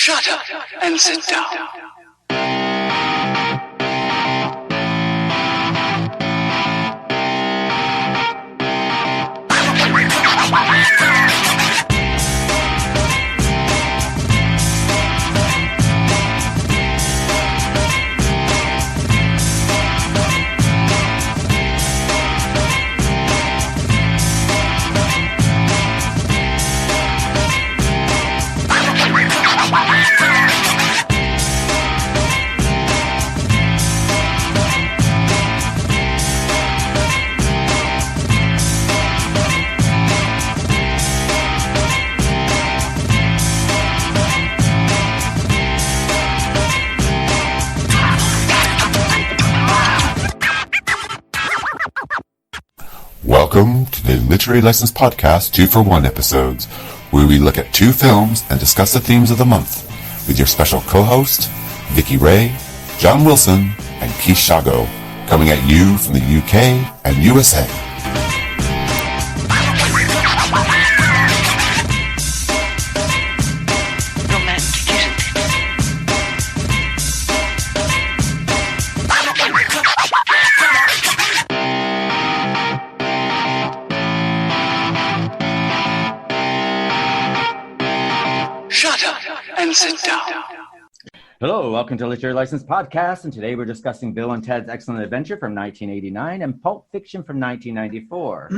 Shut up and sit down. Welcome to the Literary License Podcast 2-for-1 episodes, where we look at 2 films and discuss the themes of the month, with your special co-host, Vicky Ray, John Wilson, and Keith Shago, coming at you from the UK and USA. Sit down. Hello, welcome to Literary License Podcast, and today we're discussing Bill and Ted's Excellent Adventure from 1989 and Pulp Fiction from 1994.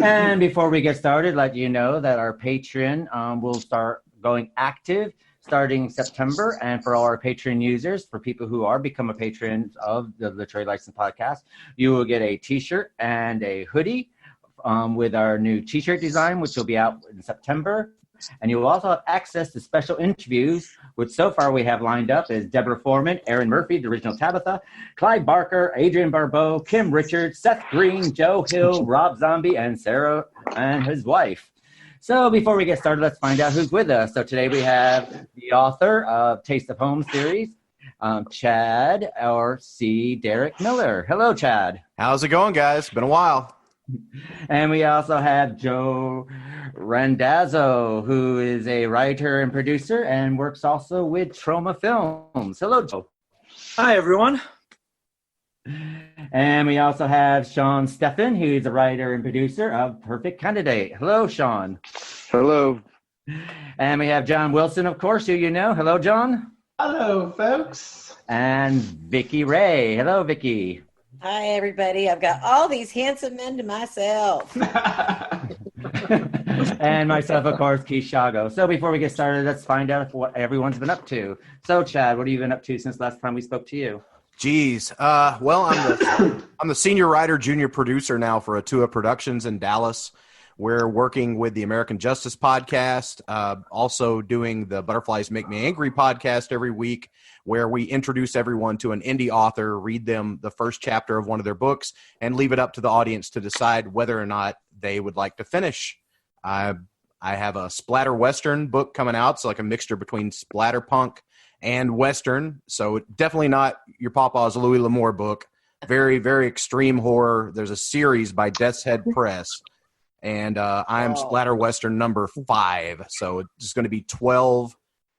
And before we get started, let you know that our Patreon will start going active starting September, and for all our Patreon users, for people who are become a patron of the Literary License Podcast, you will get a t-shirt and a hoodie with our new t-shirt design, which will be out in September. And you will also have access to special interviews, which so far we have lined up is Deborah Foreman, Aaron Murphy, the original Tabitha, Clyde Barker, Adrian Barbeau, Kim Richards, Seth Green, Joe Hill, Rob Zombie, and Sarah and his wife. So before we get started, let's find out who's with us. So today we have the author of Taste of Home series, Chad or cderickcloud-miller. Hello, Chad. How's it going, guys? Been a while. And we also have Joe Randazzo, who is a writer and producer and works also with Trauma Films. Hello, Joe. Hi, everyone. And we also have Sean Steffen, who's a writer and producer of Perfect Candidate. Hello, Sean. Hello. And we have John Wilson, of course, who you know. Hello, John. Hello, folks. And Vicky Ray. Hello, Vicky. Hi, everybody. I've got all these handsome men to myself. And myself, of course, Keith Shago. So before we get started, let's find out what everyone's been up to. So, Chad, what have you been up to since last time we spoke to you? Geez. Well, I'm the senior writer, junior producer now for Atua Productions in Dallas. We're working with the American Justice podcast, also doing the Butterflies Make Me Angry podcast every week, where we introduce everyone to an indie author, read them the first chapter of one of their books, and leave it up to the audience to decide whether or not they would like to finish. I have a splatter Western book coming out, so like a mixture between splatterpunk and Western, so definitely not your Papa's Louis L'Amour book. Very, very extreme horror. There's a series by Death's Head Press. And I am Splatter Western number 5. So it's going to be 12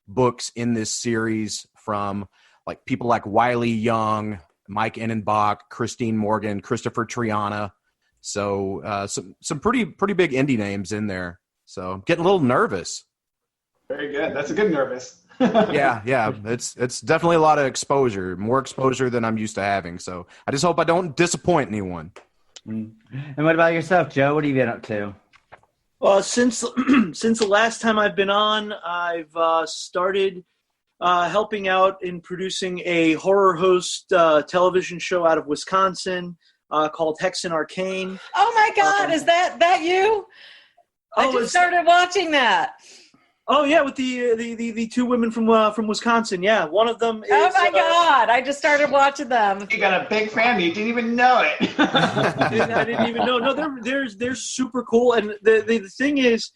books in this series from like people like Wiley Young, Mike Enenbach, Christine Morgan, Christopher Triana. So some pretty big indie names in there. So I'm getting a little nervous. Very good. That's a good nervous. Yeah. It's definitely a lot of exposure, more exposure than I'm used to having. So I just hope I don't disappoint anyone. And what about yourself, Joe? What have you been up to? Well, since the last time I've been on, I've started helping out in producing a horror host television show out of Wisconsin called Hex and Arcane. Oh my God, is that you? I just started watching that. Oh yeah, with the 2 women from Wisconsin. Yeah, one of them is. Oh my God! I just started watching them. You got a big fan. You didn't even know it. I didn't even know. No, they're super cool. And the thing is,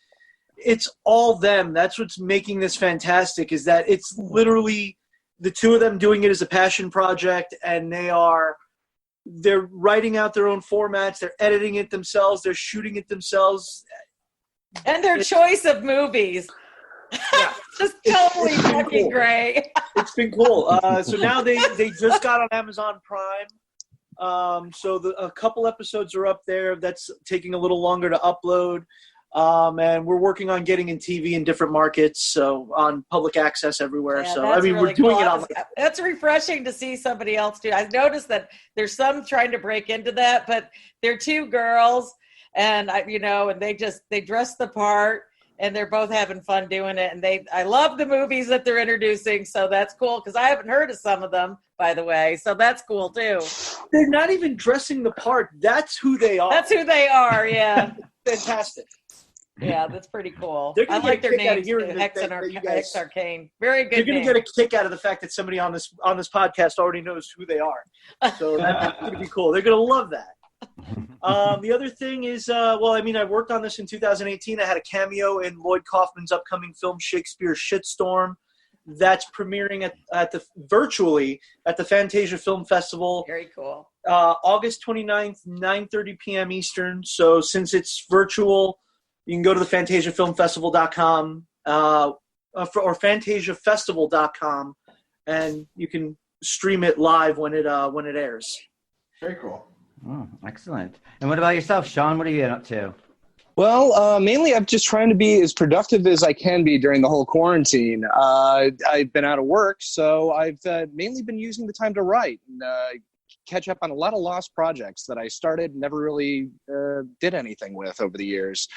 it's all them. That's what's making this fantastic. Is that it's literally the 2 of them doing it as a passion project, and they're writing out their own formats. They're editing it themselves. They're shooting it themselves. And their choice of movies. Yeah. Just totally That'd be great. It's been cool. So now they just got on Amazon Prime. So a couple episodes are up there. That's taking a little longer to upload. And we're working on getting in TV in different markets, so on public access everywhere. Yeah, So I mean, really we're doing cool. it on. That's refreshing to see somebody else do. I've noticed that there's some trying to break into that, but they're two girls, and and they dress the part, and they're both having fun doing it. And I love the movies that they're introducing, so that's cool because I haven't heard of some of them, by the way. So that's cool too. They're not even dressing the part. That's who they are. That's who they are. Yeah. Fantastic. Yeah, that's pretty cool. I like their names too. That Hex Arcane. Very good. You're going to get a kick out of the fact that somebody on this podcast already knows who they are. So that's going to be cool. They're going to love that. The other thing is, I worked on this in 2018. I had a cameo in Lloyd Kaufman's upcoming film Shakespeare Shitstorm. That's premiering virtually at the Fantasia Film Festival. Very cool. August 29th, 9:30 p.m. Eastern. So since it's virtual, you can go to the FantasiaFilmFestival.com or FantasiaFestival.com, and you can stream it live when it airs. Very cool. Oh, excellent. And what about yourself, Sean? What are you up to? Well, mainly I'm just trying to be as productive as I can be during the whole quarantine. I've been out of work, so I've mainly been using the time to write and catch up on a lot of lost projects that I started and never really did anything with over the years.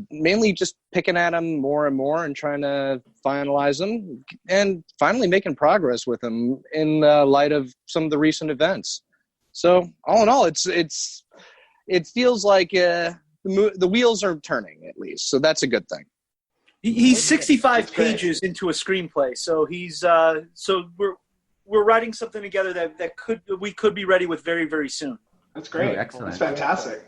Mainly just picking at them more and more and trying to finalize them and finally making progress with them in light of some of the recent events. So all in all, it feels like the wheels are turning at least. So that's a good thing. He's 65 pages into a screenplay. So he's we're writing something together that we could be ready with very, very soon. That's great. Oh, excellent. That's fantastic.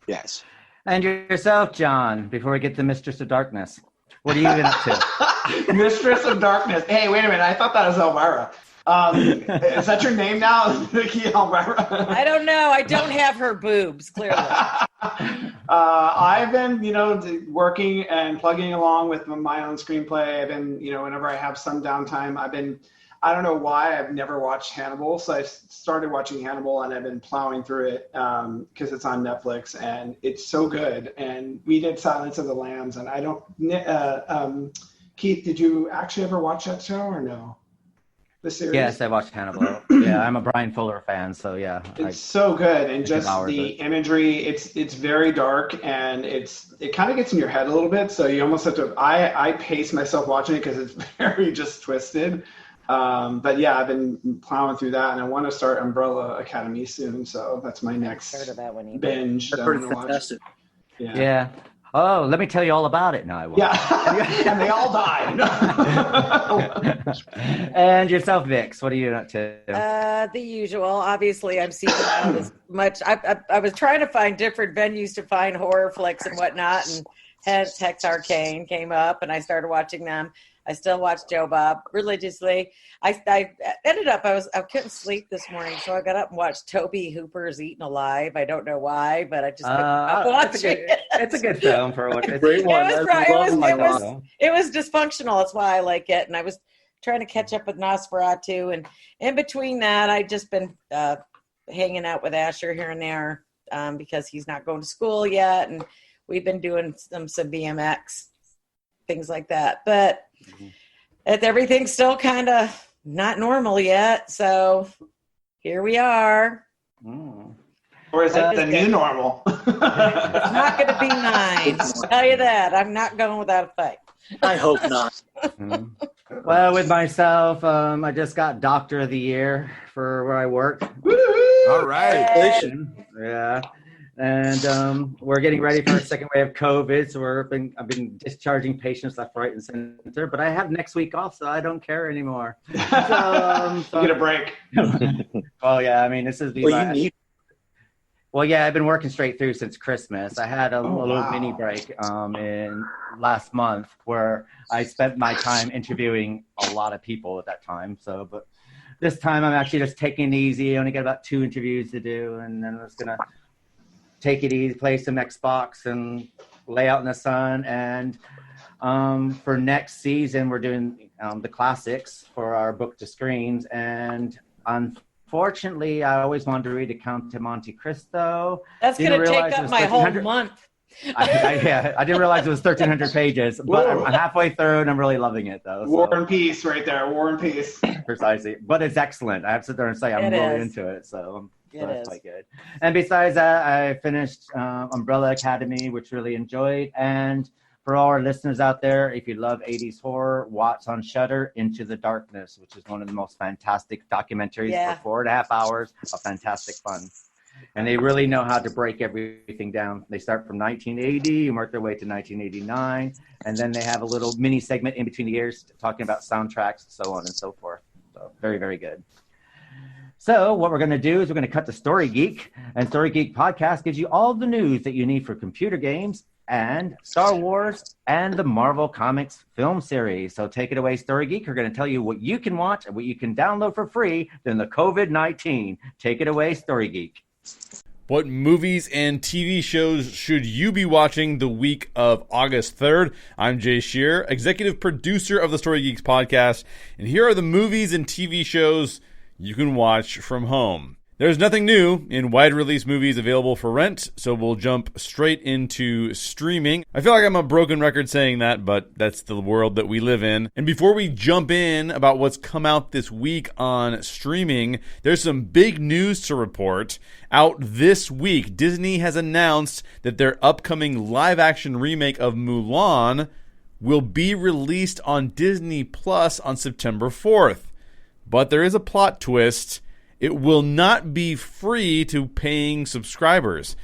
Yes. And yourself, John, before we get to Mistress of Darkness, what are you been up to? Mistress of Darkness. Hey, wait a minute. I thought that was Elvira. Is that your name now, Vicky Elvira? I don't know. I don't have her boobs, clearly. I've been, working and plugging along with my own screenplay. I've been, whenever I have some downtime, I don't know why I've never watched Hannibal. So I started watching Hannibal and I've been plowing through it because it's on Netflix and it's so good. And we did Silence of the Lambs and I don't, Keith, did you actually ever watch that show or no? The series? Yes, I watched Hannibal. Yeah, I'm a Brian Fuller fan, so yeah. It's so good, and just the imagery. It's very dark, and it kind of gets in your head a little bit. So you almost have to. I pace myself watching it because it's very just twisted. But yeah, I've been plowing through that, and I want to start Umbrella Academy soon. So that's my next binge. That's pretty fantastic. Yeah. Oh, let me tell you all about it. No, I won't. Yeah, and they all died. And yourself, Vix, what are you up to? The usual. Obviously, I'm seeking out as much. I was trying to find different venues to find horror flicks and whatnot, and hence Hex Arcane came up, and I started watching them. I still watch Joe Bob religiously. I ended up, I couldn't sleep this morning, so I got up and watched Toby Hooper's Eaten Alive. I don't know why, but I just couldn't stop watching it. It's a good film for what it's a great one. It was dysfunctional. That's why I like it. And I was trying to catch up with Nosferatu. And in between that, I've just been hanging out with Asher here and there because he's not going to school yet. And we've been doing some BMX, things like that. But everything's still kind of not normal yet. So here we are. Or is that the new normal? It's not going to be nice. I'll tell you that. I'm not going without a fight. I hope not. Well, with myself, I just got Doctor of the Year for where I work. All right. Yeah. And we're getting ready for a second wave of COVID, so I've been discharging patients left, right, and center. But I have next week off, so I don't care anymore. So, get a break. Well, yeah, I mean, this is Well, yeah, I've been working straight through since Christmas. I had a little mini break in last month where I spent my time interviewing a lot of people at that time. So, but this time I'm actually just taking it easy. I only got about 2 interviews to do, and then I'm just gonna take it easy, play some Xbox, and lay out in the sun. And For next season, we're doing the classics for our book to screens. And unfortunately, I always wanted to read The Count of Monte Cristo. That's going to take up my whole month. I didn't realize it was 1,300 pages, but I'm halfway through and I'm really loving it, though. War and Peace right there. War and Peace. Precisely. But it's excellent. I have to sit there and say I'm really into it. So that's quite good. And besides that, I finished Umbrella Academy, which really enjoyed. And for all our listeners out there, if you love 80s horror, watch on Shudder Into the Darkness, which is one of the most fantastic documentaries for 4.5 hours of fantastic fun. And they really know how to break everything down. They start from 1980 and work their way to 1989. And then they have a little mini segment in between the years talking about soundtracks, so on and so forth. So very, very good. So what we're going to do is we're going to cut to Story Geek. And Story Geek Podcast gives you all the news that you need for computer games and Star Wars and the Marvel Comics film series. So take it away, Story Geek. We're going to tell you what you can watch and what you can download for free during the COVID-19. Take it away, Story Geek. What movies and TV shows should you be watching the week of August 3rd? I'm Jay Shear, executive producer of the Story Geeks podcast, and here are the movies and TV shows you can watch from home. There's nothing new in wide-release movies available for rent, so we'll jump straight into streaming. I feel like I'm a broken record saying that, but that's the world that we live in. And before we jump in about what's come out this week on streaming, there's some big news to report. Out this week, Disney has announced that their upcoming live-action remake of Mulan will be released on Disney Plus on September 4th. But there is a plot twist. It will not be free to paying subscribers.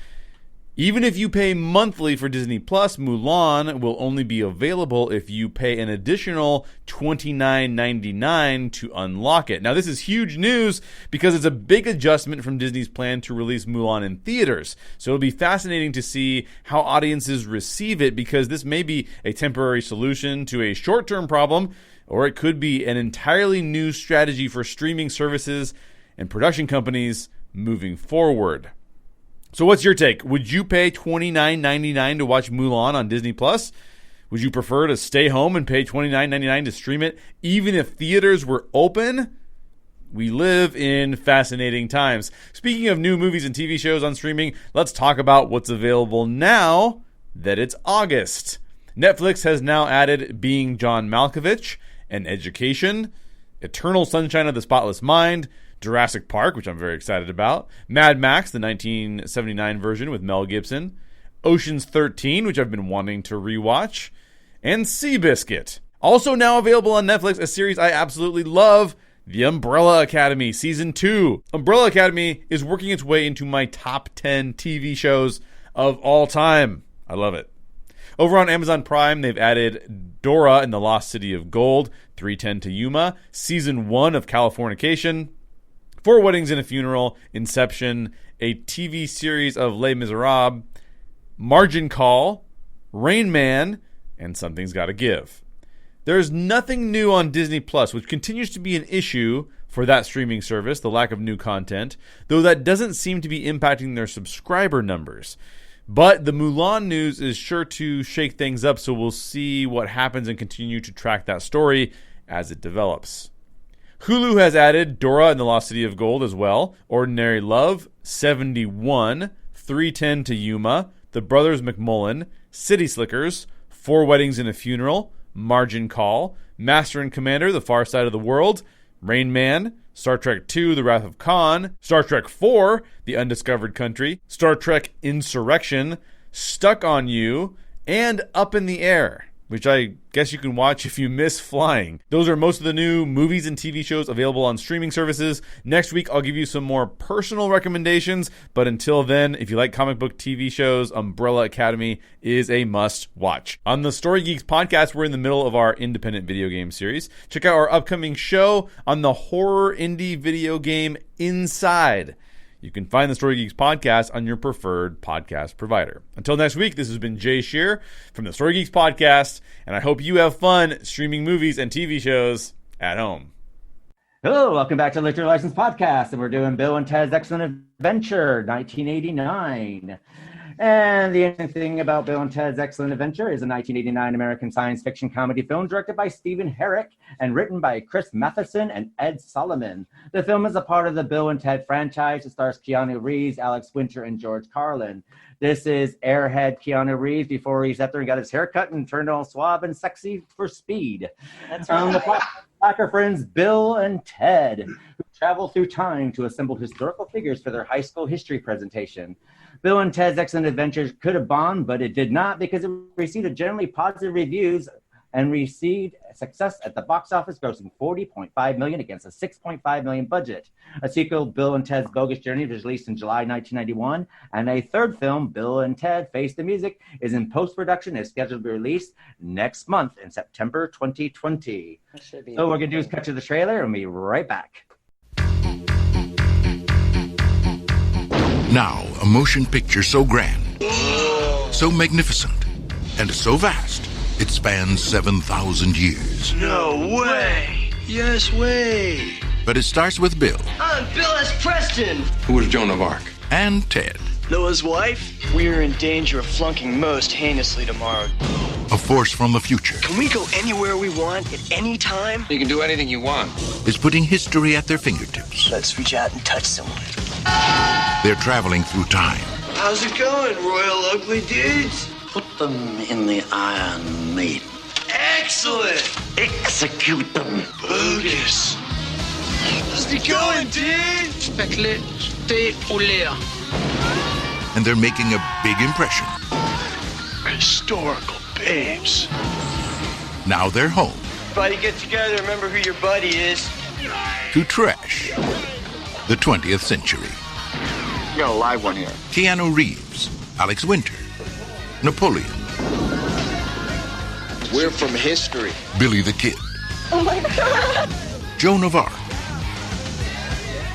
Even if you pay monthly for Disney Plus, Mulan will only be available if you pay an additional $29.99 to unlock it. Now, this is huge news because it's a big adjustment from Disney's plan to release Mulan in theaters. So it'll be fascinating to see how audiences receive it, because this may be a temporary solution to a short-term problem, or it could be an entirely new strategy for streaming services and production companies moving forward. So what's your take? Would you pay $29.99 to watch Mulan on Disney Plus? Would you prefer to stay home and pay $29.99 to stream it, even if theaters were open? We live in fascinating times. Speaking of new movies and TV shows on streaming, let's talk about what's available now that it's August. Netflix has now added Being John Malkovich, An Education, Eternal Sunshine of the Spotless Mind, Jurassic Park, which I'm very excited about, Mad Max, the 1979 version with Mel Gibson, Ocean's 13, which I've been wanting to rewatch, and Seabiscuit. Also now available on Netflix, a series I absolutely love, The Umbrella Academy Season 2. Umbrella Academy is working its way into my top 10 TV shows of all time. I love it. Over on Amazon Prime, they've added Dora and the Lost City of Gold, 3:10 to Yuma, Season 1 of Californication, 4 Weddings and a Funeral, Inception, a TV series of Les Miserables, Margin Call, Rain Man, and Something's Gotta Give. There's nothing new on Disney Plus, which continues to be an issue for that streaming service, the lack of new content, though that doesn't seem to be impacting their subscriber numbers. But the Mulan news is sure to shake things up, so we'll see what happens and continue to track that story as it develops. Hulu has added Dora and the Lost City of Gold as well, Ordinary Love, 71, 3:10 to Yuma, The Brothers McMullen, City Slickers, 4 Weddings and a Funeral, Margin Call, Master and Commander, The Far Side of the World, Rain Man, Star Trek II, The Wrath of Khan, Star Trek IV, The Undiscovered Country, Star Trek Insurrection, Stuck on You, and Up in the Air, which I guess you can watch if you miss flying. Those are most of the new movies and TV shows available on streaming services. Next week, I'll give you some more personal recommendations, but until then, if you like comic book TV shows, Umbrella Academy is a must-watch. On the Story Geeks podcast, we're in the middle of our independent video game series. Check out our upcoming show on the horror indie video game Inside. You can find the Story Geeks podcast on your preferred podcast provider. Until next week, this has been Jay Shear from the Story Geeks podcast, and I hope you have fun streaming movies and TV shows at home. Hello, welcome back to the Liquor License Podcast, and we're doing Bill and Ted's Excellent Adventure, 1989. And the interesting thing about Bill and Ted's Excellent Adventure is a 1989 American science fiction comedy film directed by Stephen Herek and written by Chris Matheson and Ed Solomon. The film is a part of the Bill and Ted franchise. It stars Keanu Reeves, Alex Winter, and George Carlin. This is airhead Keanu Reeves before he sat there and got his hair cut and turned all suave and sexy for speed. That's right. The plot are friends Bill and Ted, who travel through time to assemble historical figures for their high school history presentation. Bill and Ted's Excellent Adventure could have bombed, but it did not because it received generally positive reviews and received success at the box office, grossing $40.5 million against a $6.5 million budget. A sequel, Bill and Ted's Bogus Journey, was released in July 1991, and a third film, Bill and Ted Face the Music, is in post-production and is scheduled to be released next month in September 2020. So what we're going to do is cut to the trailer and we'll be right back. Now, a motion picture so grand, so magnificent, and so vast, it spans 7,000 years. No way! Yes way! But it starts with Bill. I'm Bill S. Preston! Who was Joan of Arc? And Ted. Noah's wife? We're in danger of flunking most heinously tomorrow. A force from the future. Can we go anywhere we want at any time? You can do anything you want. Is putting history at their fingertips. Let's reach out and touch someone. They're traveling through time. How's it going, Royal Ugly Dudes? Put them in the Iron Maiden. Excellent! Execute them. Bogus. How's it going, dude? And they're making a big impression. Historical babes. Now they're home. Everybody get together, remember who your buddy is. To trash the 20th century. You got a live one here. Keanu Reeves, Alex Winter, Napoleon. We're from history. Billy the Kid. Oh my God. Joan of Arc.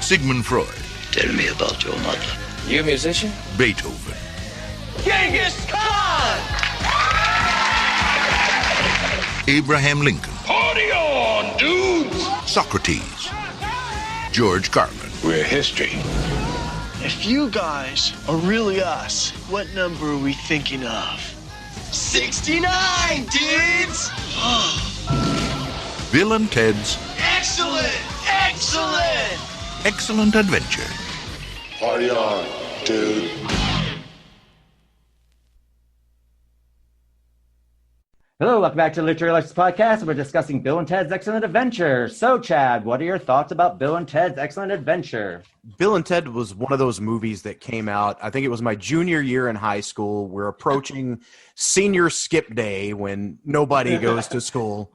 Sigmund Freud. Tell me about your mother. You a musician? Beethoven. Genghis Khan! Abraham Lincoln. Party on, dudes! Socrates. George Carlin. We're history. If you guys are really us, what number are we thinking of? 69, dudes! Bill and Ted's Excellent! Excellent! Excellent Adventure. Party on, dude. Hello, welcome back to the Literary License Podcast. We're discussing Bill and Ted's Excellent Adventure. So, Chad, what are your thoughts about Bill and Ted's Excellent Adventure? Bill and Ted was one of those movies that came out. I think it was my junior year in high school. We're approaching senior skip day when nobody goes to school.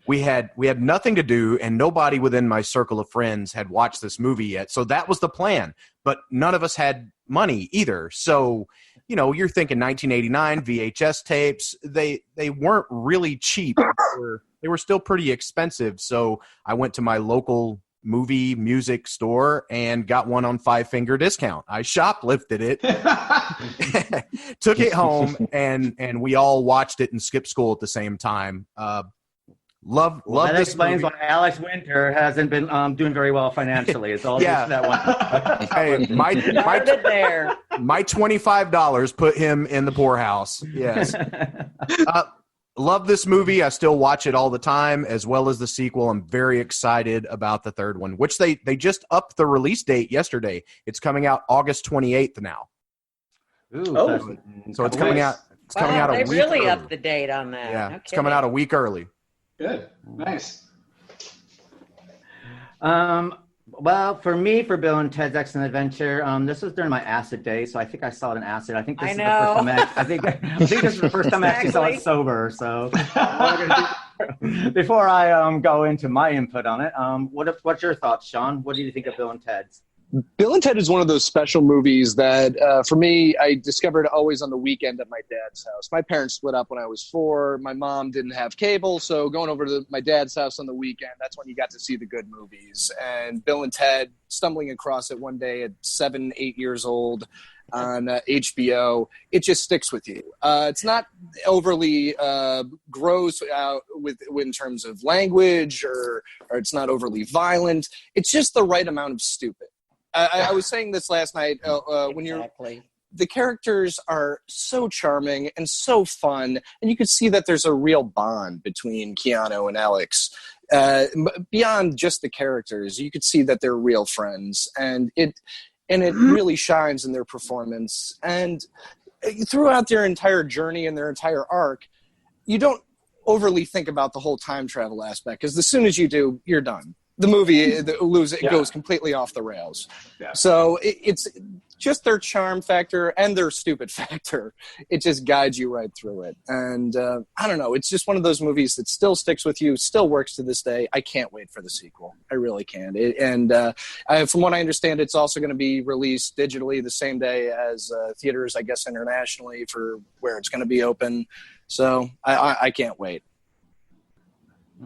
We had nothing to do, and nobody within my circle of friends had watched this movie yet. So that was the plan. But none of us had money either. So, you know, you're thinking 1989 VHS tapes. They weren't really cheap. They were still pretty expensive. So I went to my local movie music store and got one on 5-finger discount. I shoplifted it, took it home, and we all watched it and skipped school at the same time. Love that this explains movie. why Alex Winter hasn't been doing very well financially. It's all Yeah. just that one. Hey, my $25 put him in the poorhouse. Yes. Love this movie. I still watch it all the time, as well as the sequel. I'm very excited about the third one, which they just upped the release date yesterday. It's coming out August 28th now. Ooh, So it's coming out. It's coming out a They week really early. upped the date on that. Yeah, No it's coming out a kidding. week early. Good. Nice. Well, for me, for Bill and Ted's Excellent Adventure, this was during my acid days, so I think I saw it in acid. I think this I is the first time. know. I think this is the first time I actually saw it Exactly. sober. So, before I go into my input on it, what's your thoughts, Sean? What do you think of Bill and Ted's? Bill and Ted is one of those special movies that, for me, I discovered always on the weekend at my dad's house. My parents split up when I was 4. My mom didn't have cable, so going over to my dad's house on the weekend, that's when you got to see the good movies. And Bill and Ted, stumbling across it one day at 7, 8 years old on HBO, it just sticks with you. It's not overly gross in terms of language, or it's not overly violent. It's just the right amount of stupid. I was saying this last night when you're the characters are so charming and so fun, and you can see that there's a real bond between Keanu and Alex. Beyond just the characters, you could see that they're real friends, and it really shines in their performance. And throughout their entire journey and their entire arc, you don't overly think about the whole time travel aspect, because as soon as you do, you're done. The movie goes completely off the rails. Yeah. So it's just their charm factor and their stupid factor. It just guides you right through it. And I don't know. It's just one of those movies that still sticks with you, still works to this day. I can't wait for the sequel. I really can. From what I understand, it's also going to be released digitally the same day as theaters, I guess, internationally for where it's going to be open. So I can't wait.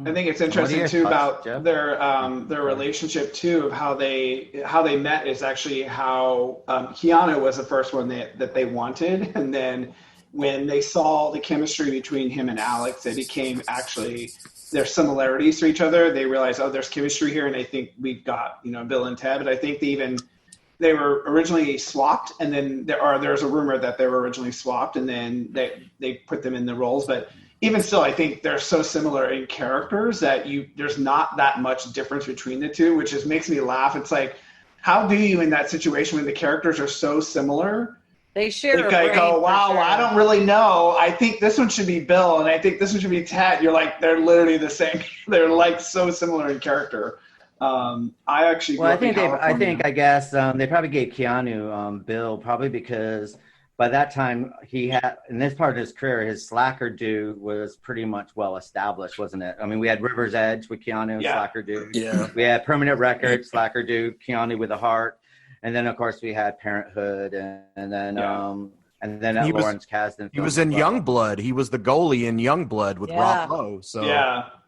I think it's interesting too about their relationship too, of how they met is actually how Keanu was the first one that they wanted, and then when they saw the chemistry between him and Alex, it became actually their similarities to each other. They realized, there's chemistry here, and I think we've got Bill and Ted. But I think they were originally swapped, and then there's a rumor that they were originally swapped, and then they put them in the roles, but. Even still, I think they're so similar in characters that there's not that much difference between the two, which just makes me laugh. It's like, how do you in that situation when the characters are so similar? They share a brain. Go, wow, sure. I don't really know. I think this one should be Bill, and I think this one should be Ted. You're like, they're literally the same. They're like so similar in character. I actually. Well, I guess they probably gave Keanu Bill probably because. By that time, he had, in this part of his career, his slacker dude was pretty much well established, wasn't it? I mean, we had River's Edge with Keanu, slacker dude. Yeah. We had Permanent Record, slacker dude, Keanu with a heart, and then of course we had Parenthood, and then Lawrence Kasdan. He was in Youngblood. He was the goalie in Youngblood with Rob Lowe. So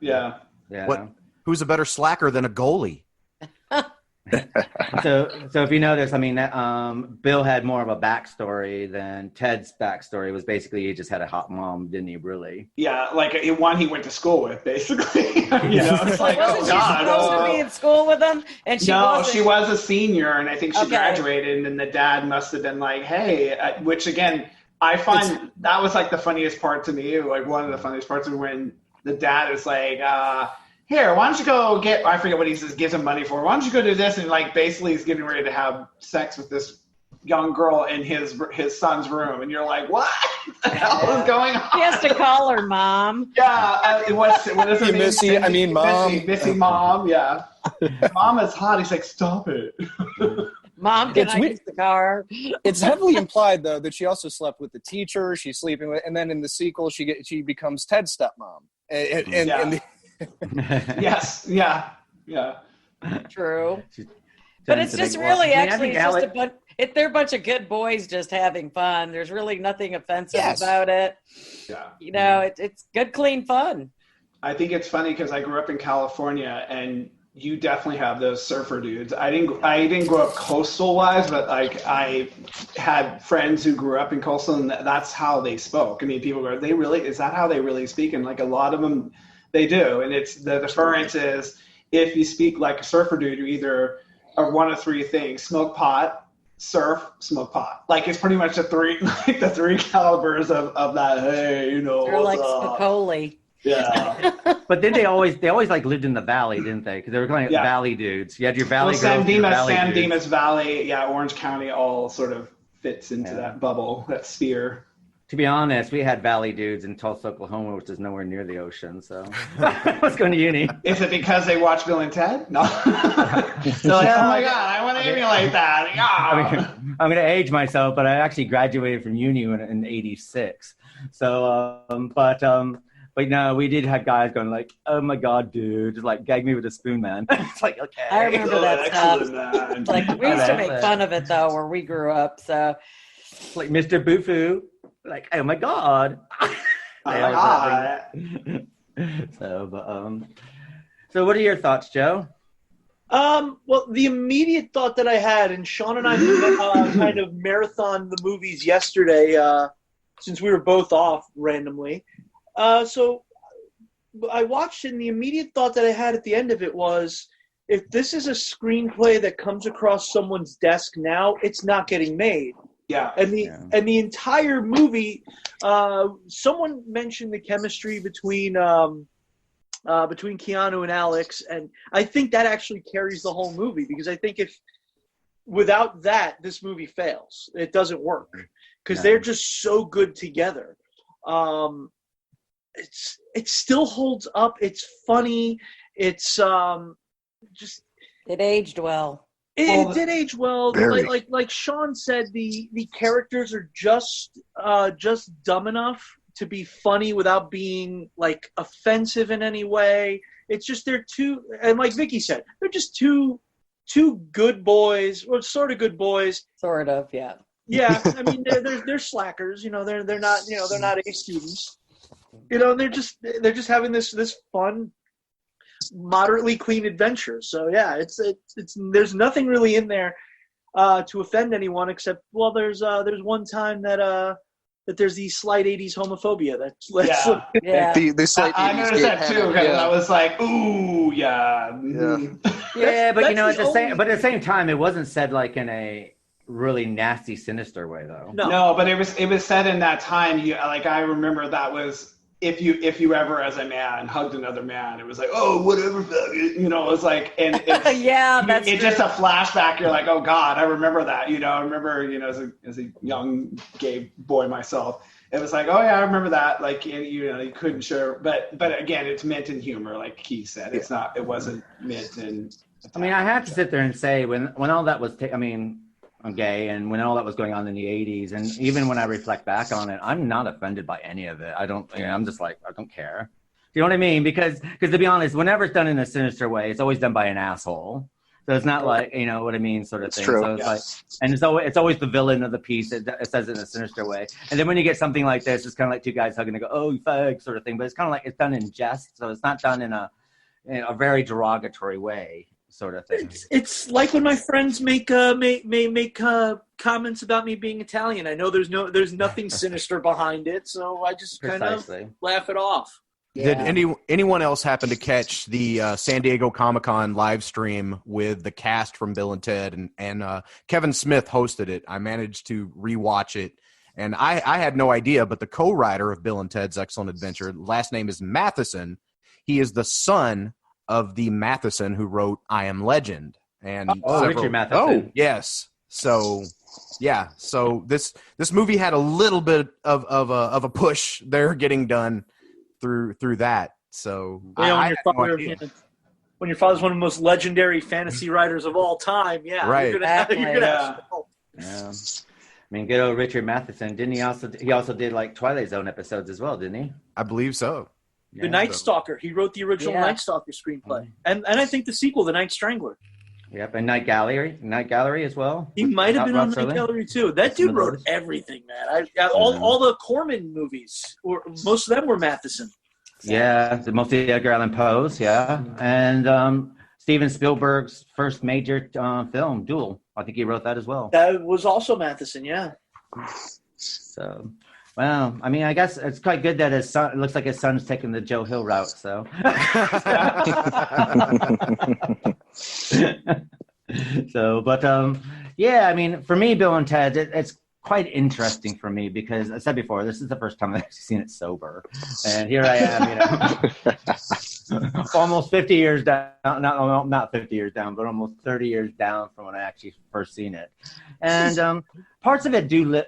yeah. Who's a better slacker than a goalie? So if you notice, I mean, Bill had more of a backstory than Ted's backstory. Was basically he just had a hot mom, didn't he? Really? Yeah, like one he went to school with, basically. It's like, wasn't she supposed to be in school with him? And she was a senior, and I think she graduated. And then the dad must have been like, "Hey," which again, I find that was like the funniest part to me. Like one of the funniest parts is when the dad is like. Here, why don't you go get, I forget what he says, gives him money for. Why don't you go do this? And like basically he's getting ready to have sex with this young girl in his son's room. And you're like, what the hell is going on? He has to call her mom. Yeah. What is her name? Missy, Missy mom. Yeah. Mom is hot. He's like, stop it. Mom, can I use the car? It's heavily implied, though, that she also slept with the teacher she's sleeping with. And then in the sequel, she becomes Ted's stepmom. Yes. Yeah. True. But it's just really they're a bunch of good boys just having fun. There's really nothing offensive about it. Yeah. It's good, clean fun. I think it's funny because I grew up in California, and you definitely have those surfer dudes. I didn't grow up coastal wise, but like I had friends who grew up in coastal, and that's how they spoke. I mean, people go, is that how they really speak? And like a lot of them, they do. And it's the difference is if you speak like a surfer dude, you either are one of three things: smoke pot, surf, smoke pot. Like it's pretty much the three calibers of that. Hey, they're like Spicoli. Yeah. But then they always like lived in the valley, didn't they? Because they were calling it valley dudes. You had your valley girls. San Dimas Valley, Orange County all sort of fits into that bubble, that sphere. To be honest, we had valley dudes in Tulsa, Oklahoma, which is nowhere near the ocean. So I was going to uni. Is it because they watch Bill and Ted? No. They're like, oh my God, I want to emulate that. I'm going to age myself, but I actually graduated from uni in '86. So, but no, we did have guys going like, "Oh my God, dude!" Just like gag me with a spoon, man. It's like, okay. I remember that stuff. Like we used to make fun of it though, where we grew up. So, like Mr. Bufu. Like, oh my God. So what are your thoughts, Joe? Well, the immediate thought that I had, and Sean and I kind of marathon the movies yesterday, since we were both off randomly. So I watched it, and the immediate thought that I had at the end of it was, if this is a screenplay that comes across someone's desk now, it's not getting made. Yeah. And the entire movie, someone mentioned the chemistry between Keanu and Alex, and I think that actually carries the whole movie, because I think if without that, this movie fails. It doesn't work because they're just so good together. It still holds up. It's funny. It's just it aged well. It did age well. Like Sean said, the characters are just dumb enough to be funny without being like offensive in any way. It's just they're two, and like Vicky said, they're just two good boys, or sort of good boys. Sort of, yeah. Yeah, I mean they're slackers. They're not they're not A students. And they're just having this fun, moderately clean adventure. So yeah, it's there's nothing really in there to offend anyone, except there's one time that there's the slight 80s homophobia. The slight 80s I noticed that too, because I was like, ooh, yeah. Yeah, but at the same time, it wasn't said like in a really nasty, sinister way, though. No, but it was said in that time. I remember that was if you ever, as a man, hugged another man, it was like, oh, whatever, it was like, and it's just a flashback. You're like, oh God, I remember that. I remember, as a young gay boy myself, it was like, oh yeah, I remember that. Like, you couldn't share, but again, it's meant in humor, like Keith said. It's not. It wasn't meant in. I mean, I have to sit there and say when all that was, I'm gay, and when all that was going on in the 80s, and even when I reflect back on it, I'm not offended by any of it. I'm just like, I don't care. Do you know what I mean? Because to be honest, whenever it's done in a sinister way, it's always done by an asshole. So it's not like, you know what I mean, sort of thing. True. So it's and it's always the villain of the piece. It says it in a sinister way. And then when you get something like this, it's kind of like two guys hugging and go, oh, you fag, sort of thing. But it's kind of like it's done in jest. So it's not done in a very derogatory way. Sort of thing. It's like when my friends make comments about me being Italian. I know there's nothing sinister behind it, so I just kind of laugh it off. Yeah. Did anyone else happen to catch the San Diego Comic-Con live stream with the cast from Bill and Ted, and Kevin Smith hosted it? I managed to rewatch it, and I had no idea, but the co-writer of Bill and Ted's Excellent Adventure, last name is Matheson. He is the son of the Matheson who wrote I Am Legend. And Richard Matheson. Oh, yes. So, yeah. So this movie had a little bit of a push there getting done through that. So when your father's one of the most legendary fantasy writers of all time, right. You're gonna have help. Yeah. I mean, good old Richard Matheson. Didn't he also did like Twilight Zone episodes as well, didn't he? I believe so. The Night Stalker. He wrote the original Night Stalker screenplay, and I think the sequel, The Night Strangler. Yep, and Night Gallery as well. He might have been on Night Gallery too. That dude wrote everything, man. All the Corman movies, or most of them were Matheson. Yeah, mostly Edgar Allan Poe's. Yeah, and Steven Spielberg's first major film, Duel. I think he wrote that as well. That was also Matheson. Yeah. So. Well, I mean, I guess it's quite good that his son. It looks like his son's taking the Joe Hill route. So, yeah. I mean, for me, Bill and Ted, it's quite interesting for me because I said before, this is the first time I've actually seen it sober, and here I am, almost 50 years down. Not 50 years down, but almost 30 years down from when I actually first seen it, and. Parts of it do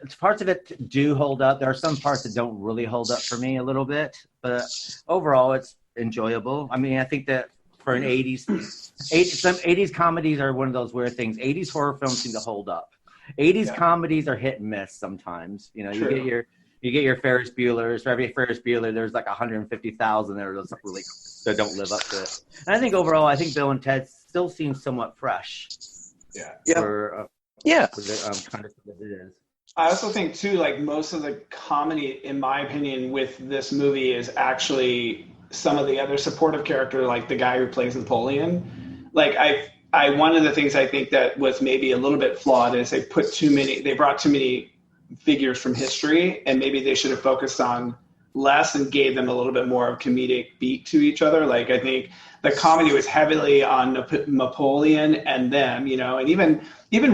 hold up. There are some parts that don't really hold up for me a little bit, but overall it's enjoyable. I mean, I think that for an 80s comedies are one of those weird things. 80s horror films seem to hold up. 80s comedies are hit and miss sometimes. You know, you get your Ferris Bueller's. For every Ferris Bueller, there's like 150,000 that don't live up to it. And I think overall, Bill and Ted still seems somewhat fresh. For kind of it is. I also think too, like most of the comedy, in my opinion, with this movie is actually some of the other supportive character, like the guy who plays Napoleon. Like I one of the things I think that was maybe a little bit flawed is they brought too many figures from history, and maybe they should have focused on less and gave them a little bit more of comedic beat to each other. Like I think the comedy was heavily on Napoleon and them, you know, and even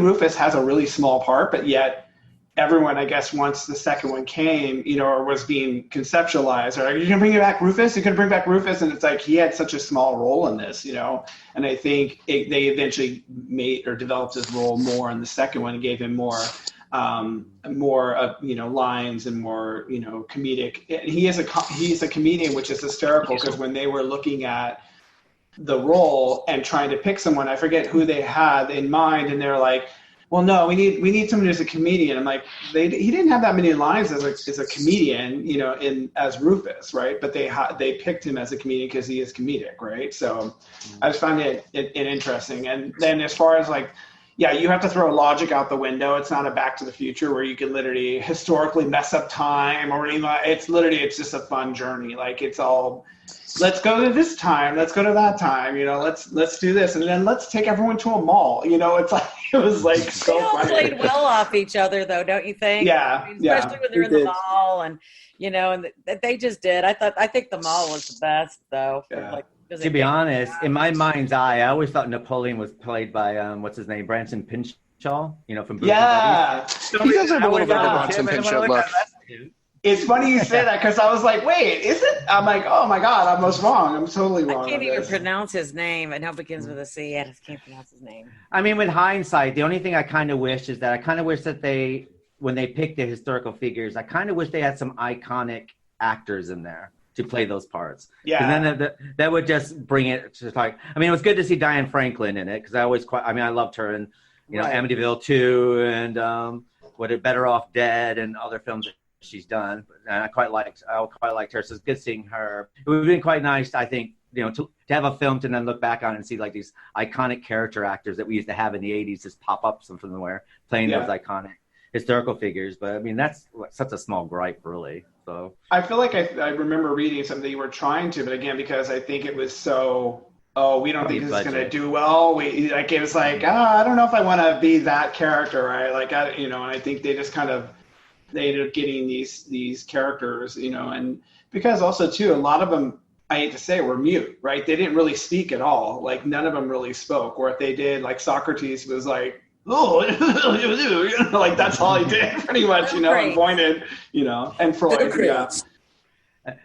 Rufus has a really small part, but yet everyone, I guess, once the second one came, or was being conceptualized, are you going to bring back Rufus? You're going to bring back Rufus? And it's like, he had such a small role in this, and I think they eventually made or developed his role more in the second one and gave him more lines and more, comedic. He's a comedian, which is hysterical, because when they were looking at the role and trying to pick someone, I forget who they had in mind, and they're like, well, no, we need someone who's a comedian. I'm like, he didn't have that many lines as a comedian, as Rufus, right? But they picked him as a comedian because he is comedic, right? So I just found it interesting. And then as far as you have to throw logic out the window. It's not a Back to the Future where you can literally historically mess up time or anything. It's just a fun journey. It's all, let's go to this time, let's go to that time, let's do this, and then let's take everyone to a mall. It was so they all funny. played well off each other, though, don't you think? Yeah, especially when they're in the mall, and and they just did. I think the mall was the best, though. Yeah. To be honest, in my mind's eye, I always thought Napoleon was played by what's his name, Branson Pinchot, from Bruce He does have a little bit of a Branson Pinchot look. It's funny you say that, because I was like, wait, is it? I'm like, oh my God, I was wrong. I'm totally wrong. I can't even pronounce his name. I know it begins with a C. I just can't pronounce his name. I mean, with hindsight, the only thing I kind of wish is that when they picked the historical figures, I kind of wish they had some iconic actors in there to play those parts. Yeah. And then that would just bring it to it was good to see Diane Franklin in it, because I loved her in, Amityville 2 and Better Off Dead and other films that she's done. And I quite liked her. So it's good seeing her. It would have been quite nice, I think, to have a film to then look back on and see these iconic character actors that we used to have in the 80s just pop up somewhere playing those iconic historical figures. But I mean, that's such a small gripe, really. So I feel like I remember reading something you were trying to, but again, because I think it was so, we don't think this is going to do well. It was like, I don't know if I want to be that character, right? And I think they just they ended up getting these characters, and because also too, a lot of them, I hate to say, were mute, right? They didn't really speak at all. None of them really spoke, or if they did, Socrates was like, oh, that's all he did pretty much, and pointed, and Freud, yeah.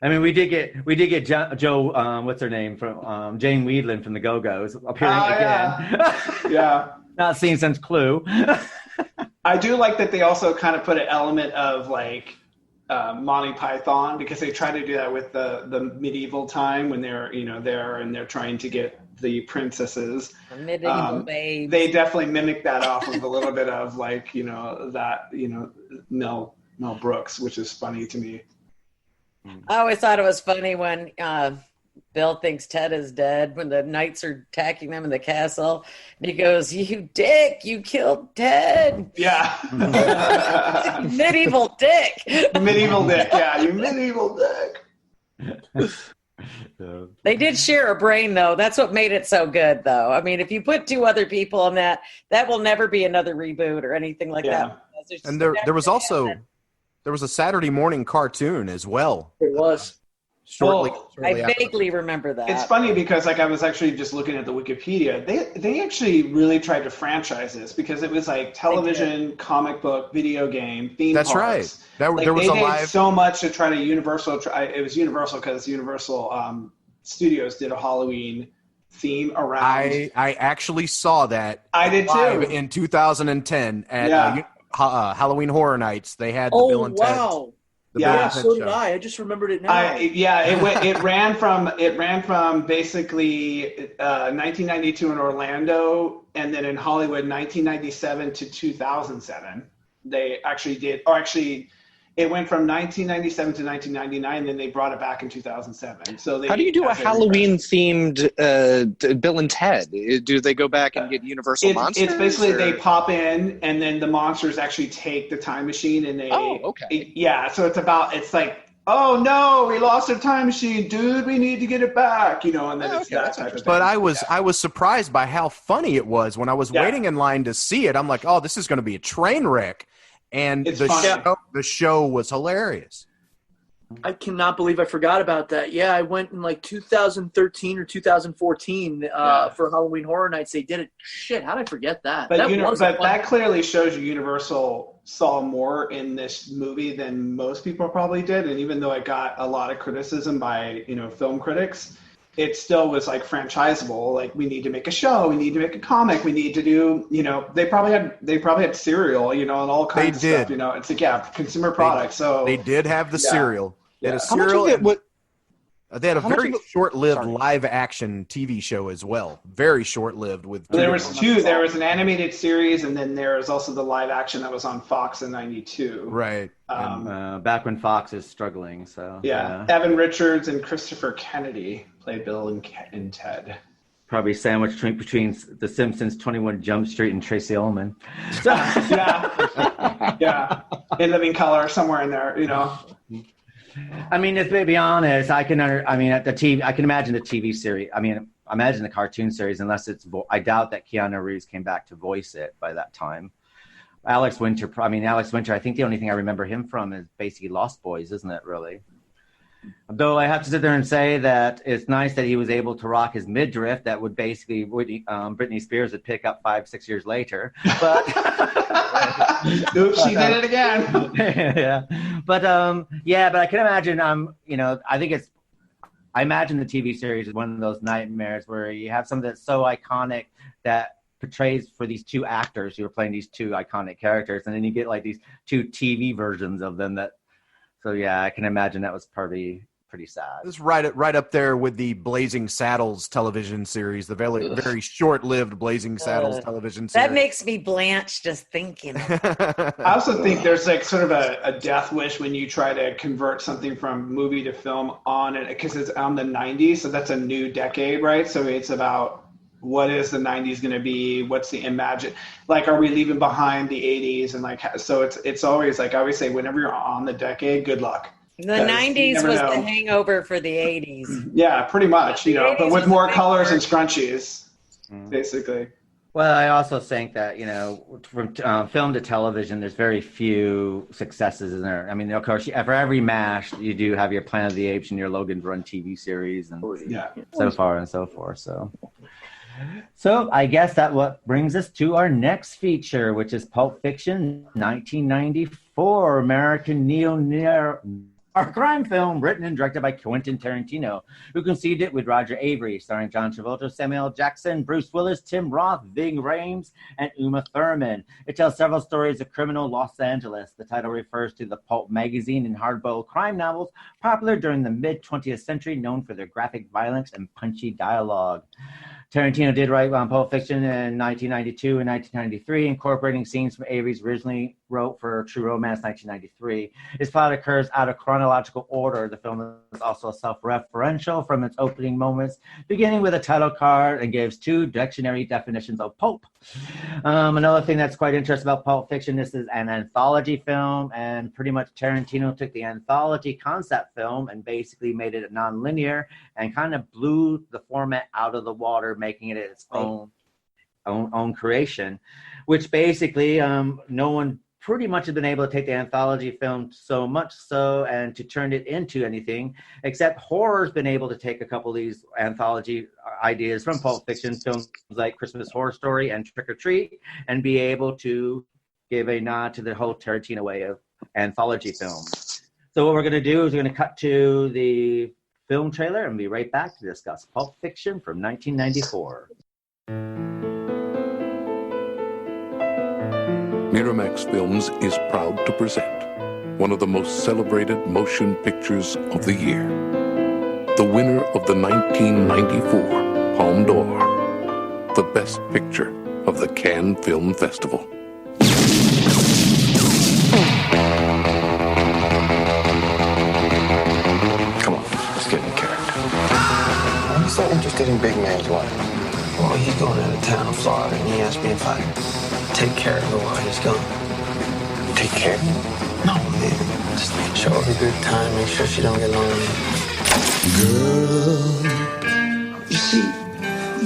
I mean, we did get Joe, what's her name, from Jane Weedland from the Go-Go's appearing again. Yeah. Not seen since Clue. I do like that they also kind of put an element of Monty Python, because they try to do that with the medieval time when they're there and they're trying to get the princesses. The medieval babes. They definitely mimic that off of a little bit of Mel Brooks, which is funny to me. I always thought it was funny when Bill thinks Ted is dead when the knights are attacking them in the castle. And he goes, "You dick, you killed Ted." Yeah. Medieval dick. Medieval dick, yeah. You medieval dick. They did share a brain, though. That's what made it so good, though. I mean, if you put two other people on that will never be another reboot or anything like that. And there was a Saturday morning cartoon as well. It was. Shortly I vaguely remember that. It's funny because I was actually just looking at the Wikipedia. They actually really tried to franchise this, because it was television, comic book, video game, theme parks. That's right. There was they did so much to try to Universal. It was Universal because Universal Studios did a Halloween theme around. I actually saw that. I did too in 2010 at Halloween Horror Nights. They had the Bill and Ted. Wow. Yeah, so did I. I just remembered it now. It ran from basically 1992 in Orlando, and then in Hollywood 1997 to 2007. They actually did, it went from 1997 to 1999, and then they brought it back in 2007. So how do you do a Halloween-themed Bill and Ted? Do they go back and get Universal monsters? It's basically they pop in, and then the monsters actually take the time machine, and they. Oh, okay. So it's like, oh no, we lost our time machine, dude. We need to get it back, and then it's that type of thing. But I was surprised by how funny it was when I was waiting in line to see it. I'm like, oh, this is going to be a train wreck. And the show was hilarious. I cannot believe I forgot about that. Yeah, I went in like 2013 or 2014 for Halloween Horror Nights. They did it. Shit, how did I forget that? But that clearly shows you Universal saw more in this movie than most people probably did. And even though it got a lot of criticism by, film critics, it still was like franchisable. Like, we need to make a show, we need to make a comic, we need to do, they probably had cereal, and all kinds of stuff. It's like consumer product. So they did have the cereal. They had a How much cereal. of it They had a very short-lived live-action TV show as well. Very short-lived. There was two. There was an animated series, and then there was also the live action that was on Fox in '92. Right. Back when Fox is struggling. So Evan Richards and Christopher Kennedy played Bill and Ted. Probably sandwiched between The Simpsons, 21 Jump Street, and Tracy Ullman. Yeah. In Living Color, somewhere in there, I mean, to be honest, I can imagine the TV series. I mean, imagine the cartoon series, unless I doubt that Keanu Reeves came back to voice it by that time. Alex Winter, I think the only thing I remember him from is basically Lost Boys, isn't it, really? Though I have to sit there and say that it's nice that he was able to rock his midriff that would basically Britney Spears would pick up 5-6 years later. But oops, she did it again. But I can imagine. I imagine the TV series is one of those nightmares where you have something that's so iconic that portrays for these two actors who are playing these two iconic characters, and then you get like these two TV versions of them that. So yeah, I can imagine that was probably pretty sad. It's right up there with the Blazing Saddles television series, the very short-lived Blazing Saddles television series. That makes me blanch just thinking. I also think there's like sort of a death wish when you try to convert something from movie to film on it, because it's on the 90s, so that's a new decade, right? So it's about what is the 90s going to be? What's the imagine? Like, are we leaving behind the 80s? And like, so it's always like, I always say, whenever you're on the decade, good luck. The 90s was the hangover for the 80s. Yeah, pretty much, but with more colors and scrunchies, basically. Well, I also think that, from film to television, there's very few successes in there. I mean, of course, for every MASH, you do have your Planet of the Apes and your Logan's Run TV series and so far and so forth. So I guess that what brings us to our next feature, which is Pulp Fiction, 1994, American neo-noir crime film written and directed by Quentin Tarantino, who conceived it with Roger Avery, starring John Travolta, Samuel L. Jackson, Bruce Willis, Tim Roth, Ving Rhames, and Uma Thurman. It tells several stories of criminal Los Angeles. The title refers to the pulp magazine and hard-boiled crime novels popular during the mid-20th century, known for their graphic violence and punchy dialogue. Tarantino did write Pulp Fiction in 1992 and 1993, incorporating scenes from Avery's originally wrote for True Romance 1993. His plot occurs out of chronological order. The film is also self-referential from its opening moments, beginning with a title card, and gives two dictionary definitions of pulp. Another thing that's quite interesting about Pulp Fiction, this is an anthology film, and pretty much Tarantino took the anthology concept film and basically made it non-linear and kind of blew the format out of the water, making it its own creation, which basically no one pretty much has been able to take the anthology film so much so and to turn it into anything, except horror's been able to take a couple of these anthology ideas from Pulp Fiction, films like Christmas Horror Story and Trick or Treat, and be able to give a nod to the whole Tarantino way of anthology films. So what we're going to do is we're going to cut to the film trailer and be right back to discuss Pulp Fiction from 1994. Miramax Films is proud to present one of the most celebrated motion pictures of the year. The winner of the 1994 Palme d'Or, the best picture of the Cannes Film Festival. Come on, let's get in character. Why are you so interested in Big Man's wife? Well, he's going out of town in Florida, and he asked me if I'd take care of her while he's gone. Take care? No, man. Just show her a good time, make sure she don't get lonely. Girl, you see,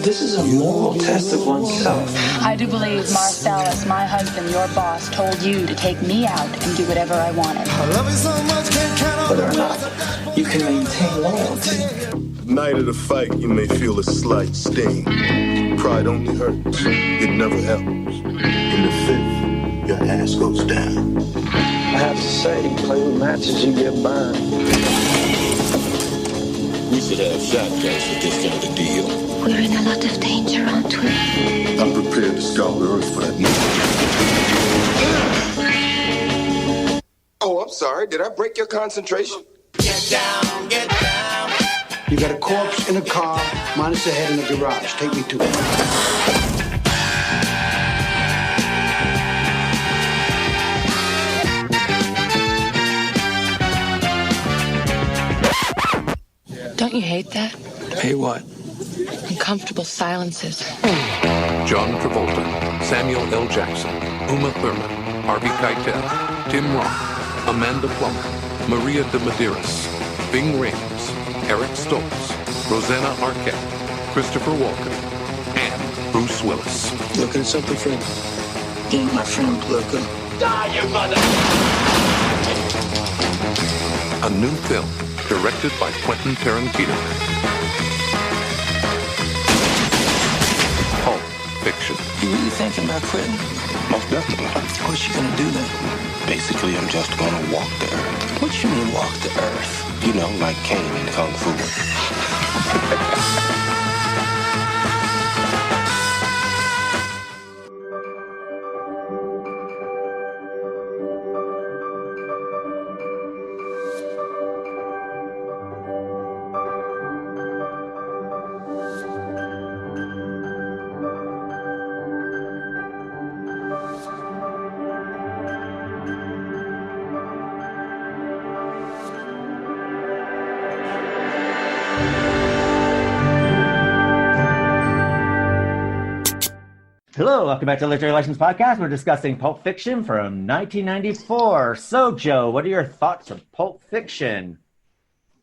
This is a moral test of oneself. I do believe Marcellus, my husband, your boss, told you to take me out and do whatever I wanted. Whether or not you can maintain loyalty. Night of the fight, you may feel a slight sting. Pride only hurts. It never helps. In the fifth, your ass goes down. I have to say, you play with matches, you get burned. We should have shotguns for this kind of deal. We're in a lot of danger, aren't we? I'm prepared to scour the earth for that mission. Oh, I'm sorry. Did I break your concentration? Get down, get down. You got a corpse in a car, minus the head in the garage. Take me to it. Don't you hate that? Hey, what? Uncomfortable silences. John Travolta, Samuel L. Jackson, Uma Thurman, Harvey Keitel, Tim Roth, Amanda Plummer, Maria de Medeiros, Ving Rhames, Eric Stoltz, Rosanna Arquette, Christopher Walken, and Bruce Willis. Looking at something, friend? Ain't my friend looking. Die, you mother! A new film directed by Quentin Tarantino. Pulp Fiction. You really thinking about quitting? Most definitely. What's you gonna do then? Basically, I'm just gonna walk the earth. What you mean walk the earth? You know, like Kane in Kung Fu. Hello, welcome back to the Literary License Podcast. We're discussing Pulp Fiction from 1994. So, Joe, what are your thoughts of Pulp Fiction?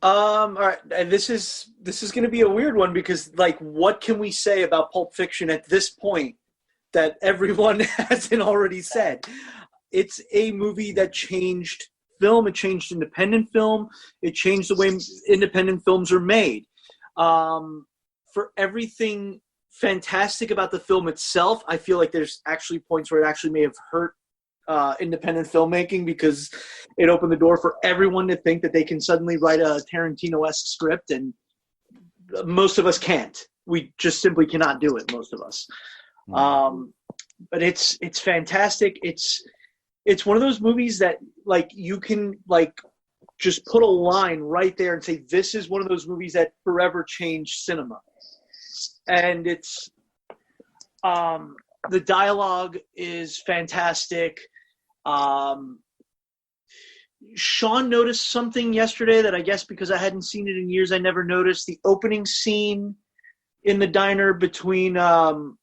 All right, and this is going to be a weird one because, like, what can we say about Pulp Fiction at this point that everyone hasn't already said? It's a movie that changed film. It changed independent film. It changed the way independent films are made. For everything fantastic about the film itself, I feel like there's actually points where it actually may have hurt independent filmmaking because it opened the door for everyone to think that they can suddenly write a Tarantino-esque script, and most of us can't. We just simply cannot do it, most of us. But it's fantastic. It's one of those movies that, like, you can, like, just put a line right there and say, this is one of those movies that forever changed cinema. And it's the dialogue is fantastic. Sean noticed something yesterday that I guess because I hadn't seen it in years, I never noticed. The opening scene in the diner between Pumpkin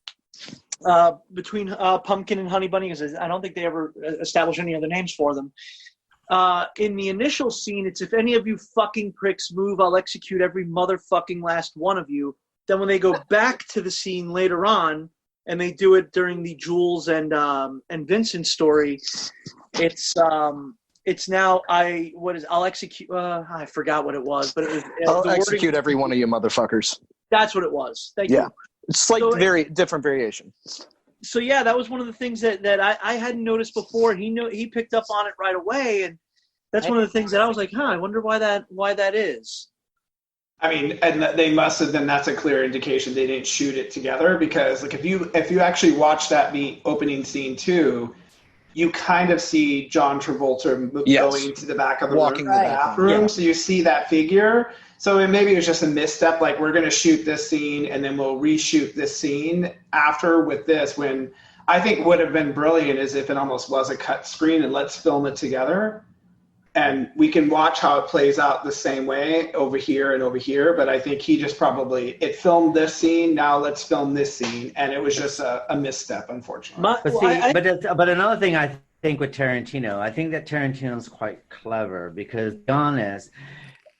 and Honey Bunny, because I don't think they ever established any other names for them. In the initial scene, it's if any of you fucking pricks move, I'll execute every motherfucking last one of you. Then when they go back to the scene later on, and they do it during the Jules and Vincent story, it's now I'll execute. I forgot what it was, but it was. I'll execute every one of you motherfuckers. That's what it was. Thank you. It's like very different variation. So yeah, that was one of the things that I hadn't noticed before. He picked up on it right away, and that's one of the things that I was like, I wonder why that is. I mean, and they must have. Then that's a clear indication they didn't shoot it together, because like if you actually watch that opening scene too, you kind of see John Travolta going to the back of the walking room, the bathroom. Yeah. So you see that figure. So maybe it was just a misstep. Like, we're going to shoot this scene and then we'll reshoot this scene after with this. When I think would have been brilliant is if it almost was a cut screen and let's film it together. And we can watch how it plays out the same way over here and over here. But I think he just it filmed this scene. Now let's film this scene. And it was just a misstep, unfortunately. But another thing I think with Tarantino, I think that Tarantino's quite clever because, to be honest,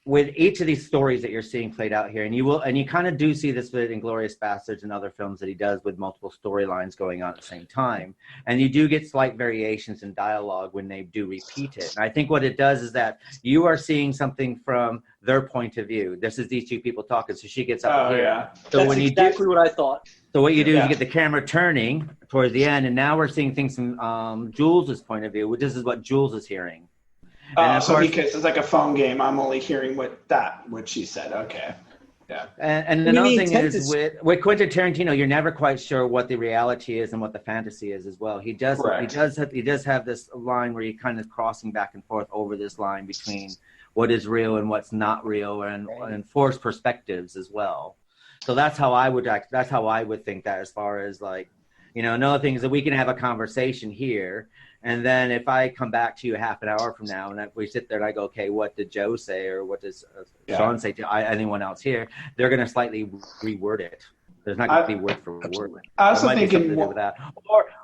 with each of these stories that you're seeing played out here, and you kind of do see this with Inglourious Basterds and other films that he does with multiple storylines going on at the same time, and you do get slight variations in dialogue when they do repeat it. And I think what it does is that you are seeing something from their point of view. This is these two people talking, so she gets up here. Yeah. So That's when you exactly what I thought. So what you do is you get the camera turning towards the end, and now we're seeing things from Jules' point of view, which is what Jules is hearing. So because it's like a phone game, I'm only hearing what she said. Okay. Yeah. And another thing is with Quentin Tarantino, you're never quite sure what the reality is and what the fantasy is as well. He does have this line where you're kind of crossing back and forth over this line between what is real and what's not real, and forced perspectives as well. So that's how I would think that, as far as like, another thing is that we can have a conversation here, and then if I come back to you half an hour from now, and if we sit there and I go, okay, what did Joe say, or what does Sean say to anyone else here? They're going to slightly reword it. There's not going to be word for word. I also thinking with that,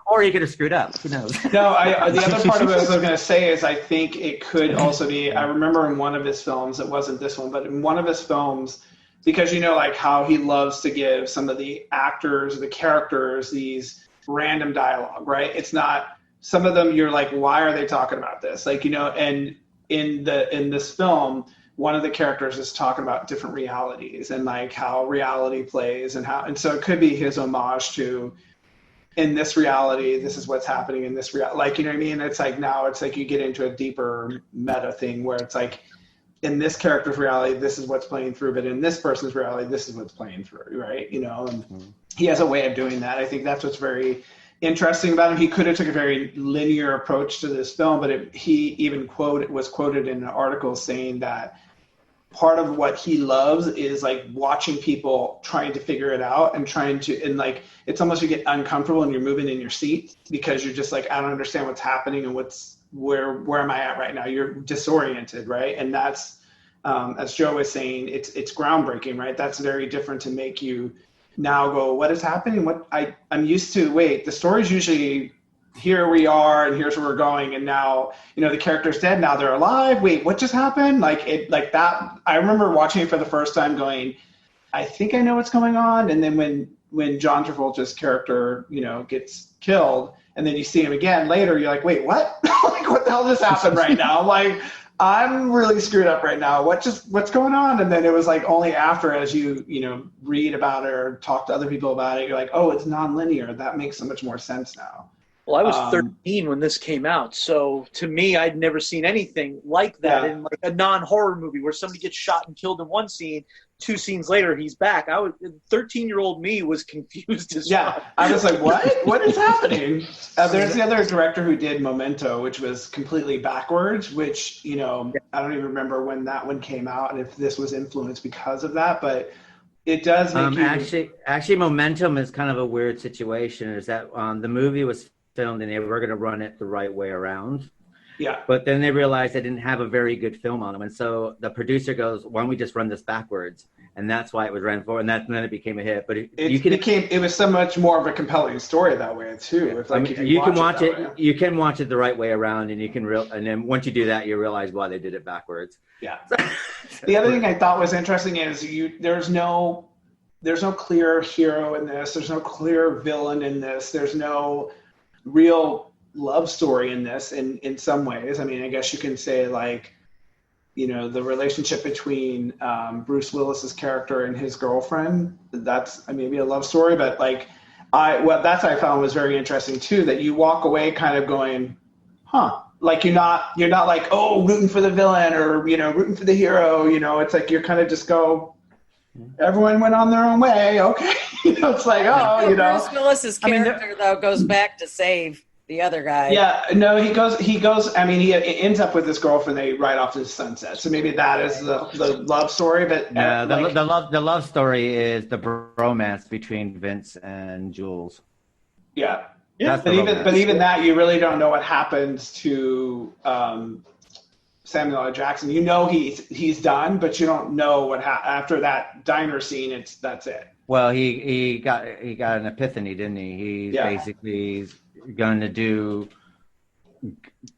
or you could have screwed up. Who knows? No, the other part of it I was going to say is I think it could also be. I remember in one of his films, it wasn't this one, but in one of his films. Because like how he loves to give some of the actors, the characters, these random dialogue, right? It's not, some of them you're like, why are they talking about this? Like, and in this film, one of the characters is talking about different realities and like how reality plays and so it could be his homage to, in this reality, this is what's happening in this reality. Like, you know what I mean? It's like, now it's like you get into a deeper meta thing where it's like, in this character's reality, this is what's playing through, but in this person's reality, this is what's playing through, right? And he has a way of doing that. I think that's what's very interesting about him. He could have took a very linear approach to this film, but he even was quoted in an article saying that part of what he loves is like watching people trying to figure it out and like, it's almost you get uncomfortable and you're moving in your seat because you're just like, I don't understand what's happening and where am I at right now? You're disoriented, right? And that's, as Joe was saying, it's groundbreaking, right? That's very different to make you now go, what is happening? What I'm used to, wait, the story's usually here we are and here's where we're going. And now, the character's dead. Now they're alive. Wait, what just happened? Like that. I remember watching it for the first time going, I think I know what's going on. And then when John Travolta's character, gets killed, and then you see him again later, you're like, wait, what? Like, what the hell just happened right now? Like, I'm really screwed up right now. What's going on? And then it was like only after, as you read about it or talk to other people about it, you're like, oh, it's nonlinear. That makes so much more sense now. Well, I was 13 when this came out, so to me, I'd never seen anything like that in like a non-horror movie where somebody gets shot and killed in one scene. 2 scenes later, he's back. 13-year-old me was confused as well. I was like, what? What is happening? There's the other director who did Memento, which was completely backwards, which, I don't even remember when that one came out and if this was influenced because of that, but it does make Actually, Momentum is kind of a weird situation, is that the movie was filmed and they were going to run it the right way around. Yeah. But then they realized they didn't have a very good film on them. And so the producer goes, why don't we just run this backwards? And that's why it was ran forward. And then it became a hit. But it was so much more of a compelling story that way too. Yeah. You can watch it the right way around, and and then once you do that, you realize why they did it backwards. Yeah. The other thing I thought was interesting is there's no clear hero in this. There's no clear villain in this. There's no real love story in this in some ways. I mean, I guess you can say like, the relationship between Bruce Willis's character and his girlfriend, that's maybe a love story, but like that's what I found was very interesting too, that you walk away kind of going, like you're not like, oh, rooting for the villain or, rooting for the hero, it's like you're kind of just go, everyone went on their own way. Okay. It's like, Bruce Willis's character though goes back to save the other guy. Yeah, no, he goes, I mean, he ends up with his girlfriend, they ride off to the sunset. So maybe that is the love story, but the love story is the bromance between Vince and Jules. Yeah. But even that, you really don't know what happens to Samuel L. Jackson. He's done, but you don't know what after that diner scene. That's it. Well, he got an epiphany, didn't he? He's basically going to do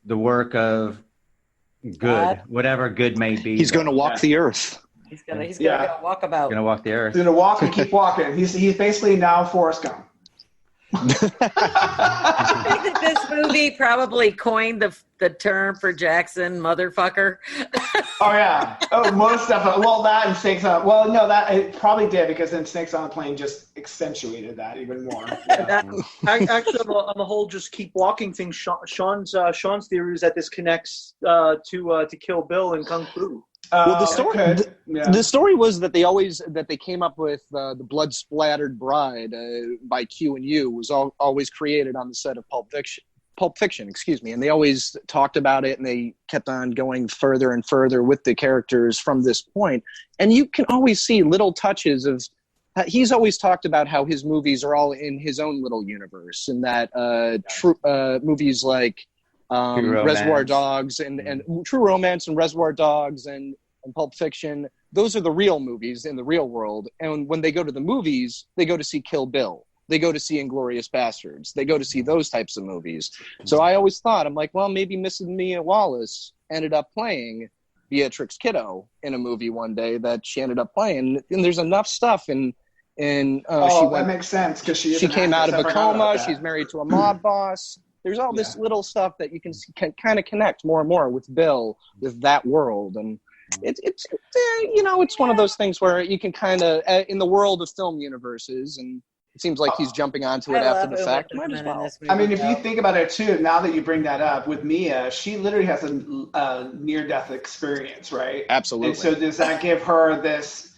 the work of Good, whatever good may be. He's going to walk the earth. He's gonna go walk about. Gonna walk the earth. He's gonna walk and keep walking. He's basically now Forrest Gump. I think that this movie probably coined the term for Jackson motherfucker. Oh yeah. Oh, most definitely. Well, that and Snakes on. Well, no, that it probably did because then Snakes on a Plane just accentuated that even more. Yeah. Actually, on the whole, just keep walking thing. Sean's theory is that this connects to Kill Bill and Kung Fu. Well, the story was that they came up with the blood splattered bride by Q and U was always created on the set of Pulp Fiction, excuse me, and they always talked about it, and they kept on going further and further with the characters from this point, and you can always see little touches of. He's always talked about how his movies are all in his own little universe, and that movies like Reservoir Dogs and True Romance and Reservoir Dogs and Pulp Fiction, those are the real movies in the real world. And when they go to the movies, they go to see Kill Bill. They go to see Inglourious Bastards. They go to see those types of movies. So I always thought, I'm like, well, maybe Mrs. Mia Wallace ended up playing Beatrix Kiddo in a movie one day that she ended up playing. And there's enough stuff that makes sense because she came out of a coma. She's married to a mob boss. There's all this little stuff that you can kind of connect more and more with Bill, with that world. And it's one of those things where you can kind of, in the world of film universes, and it seems like he's jumping onto it after the fact. Might as well. I mean, if you think about it too, now that you bring that up with Mia, she literally has a near-death experience, right? Absolutely. And so does that give her this,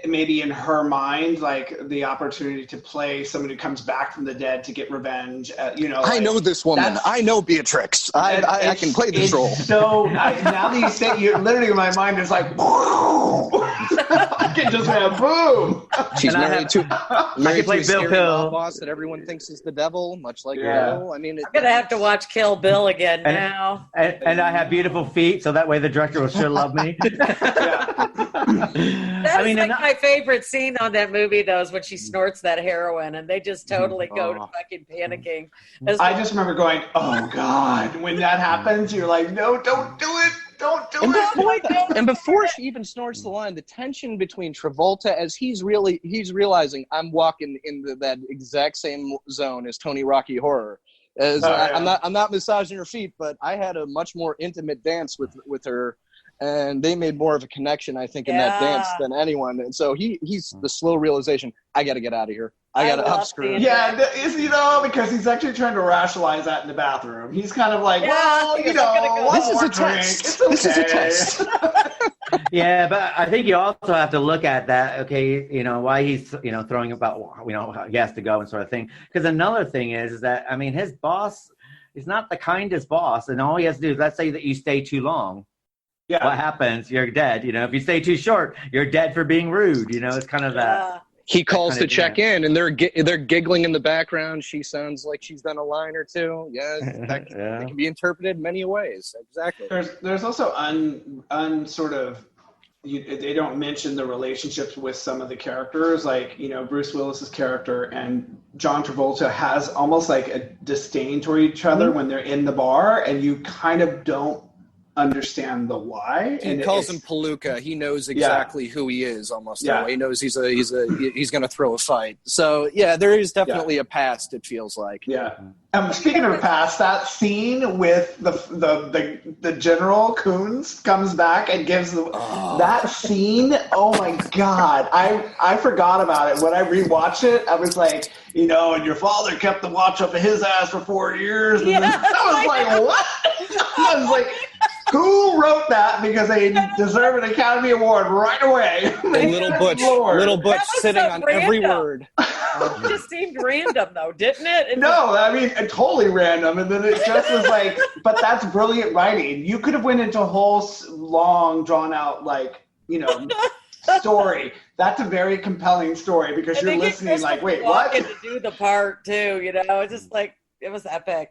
maybe in her mind, like the opportunity to play somebody who comes back from the dead to get revenge? I know this woman. I know Beatrix. I can play this role. So now that you say, you're literally, my mind is like, I can just have boom. She's married to play Bill Hill, boss that everyone thinks is the devil, much like Bill. I mean, I'm gonna have to watch Kill Bill again now. And I have beautiful feet, so that way the director will sure love me. That's my favorite scene on that movie, though, is when she snorts that heroin, and they just totally go to fucking panicking. I just remember going, "Oh God!" When that happens, you're like, "No, don't do it! Don't do it!" And before she even snorts the line, the tension between Travolta as he's realizing I'm walking in that exact same zone as Tony Rocky Horror. I'm not massaging her feet, but I had a much more intimate dance with her. And they made more of a connection, I think, in that dance than anyone. And so he's the slow realization, I got to get out of here. I got to upskirt. Yeah, because he's actually trying to rationalize that in the bathroom. He's kind of like, this is a test. This is a test. Yeah, but I think you also have to look at that, okay, why he's, throwing about, he has to go and sort of thing. Because another thing is that, I mean, his boss is not the kindest boss. And all he has to do is, let's say that you stay too long. Yeah. What happens? You're dead. If you stay too short, you're dead for being rude. It's kind of that. He calls to check in, and they're giggling in the background. She sounds like she's done a line or two. Yeah, that can be interpreted many ways. Exactly. There's also they don't mention the relationships with some of the characters, like Bruce Willis's character and John Travolta has almost like a disdain toward each other when they're in the bar, and you kind of don't understand the why. He calls him Palooka. He knows exactly who he is almost. Yeah. He knows he's going to throw a fight. So there is definitely a past, it feels like. Yeah. Speaking of a past, that scene with the General Coons comes back and gives that scene. Oh my God. I forgot about it. When I rewatched it, I was like, and your father kept the watch up of his ass for 4 years. And I was like, what? I was like, who wrote that? Because they deserve an Academy Award right away. And Little Butch sitting on every word. It just seemed random, though, didn't it? No, I mean, totally random. And then it just was like, but that's brilliant writing. You could have went into a whole long, drawn-out, story. That's a very compelling story because you're listening like, wait, what? To do the part, too, it's just like, it was epic.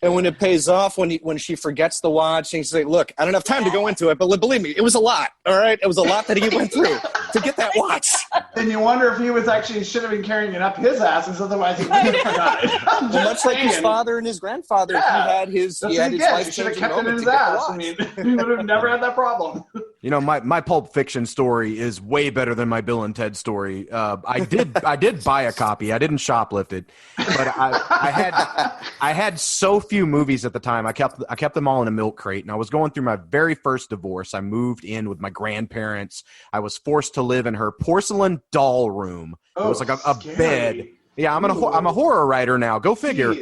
And when it pays off, when she forgets the watch, and she's like, "Look, I don't have time to go into it, but believe me, it was a lot. All right, it was a lot that he went through to get that watch." Then you wonder if he was actually should have been carrying it up his asses, otherwise he would have forgot it. Well, much like his father and his grandfather, he had his life-changing kept it in moment his to get the ass. watch. I mean, he would have never had that problem. You know, my Pulp Fiction story is way better than my Bill and Ted story. I did buy a copy. I didn't shoplift it, but I had so few movies at the time. I kept them all in a milk crate, and I was going through my very first divorce. I moved in with my grandparents. I was forced to live in her porcelain doll room. It was like a bed. Yeah, I'm a horror writer now. Go figure.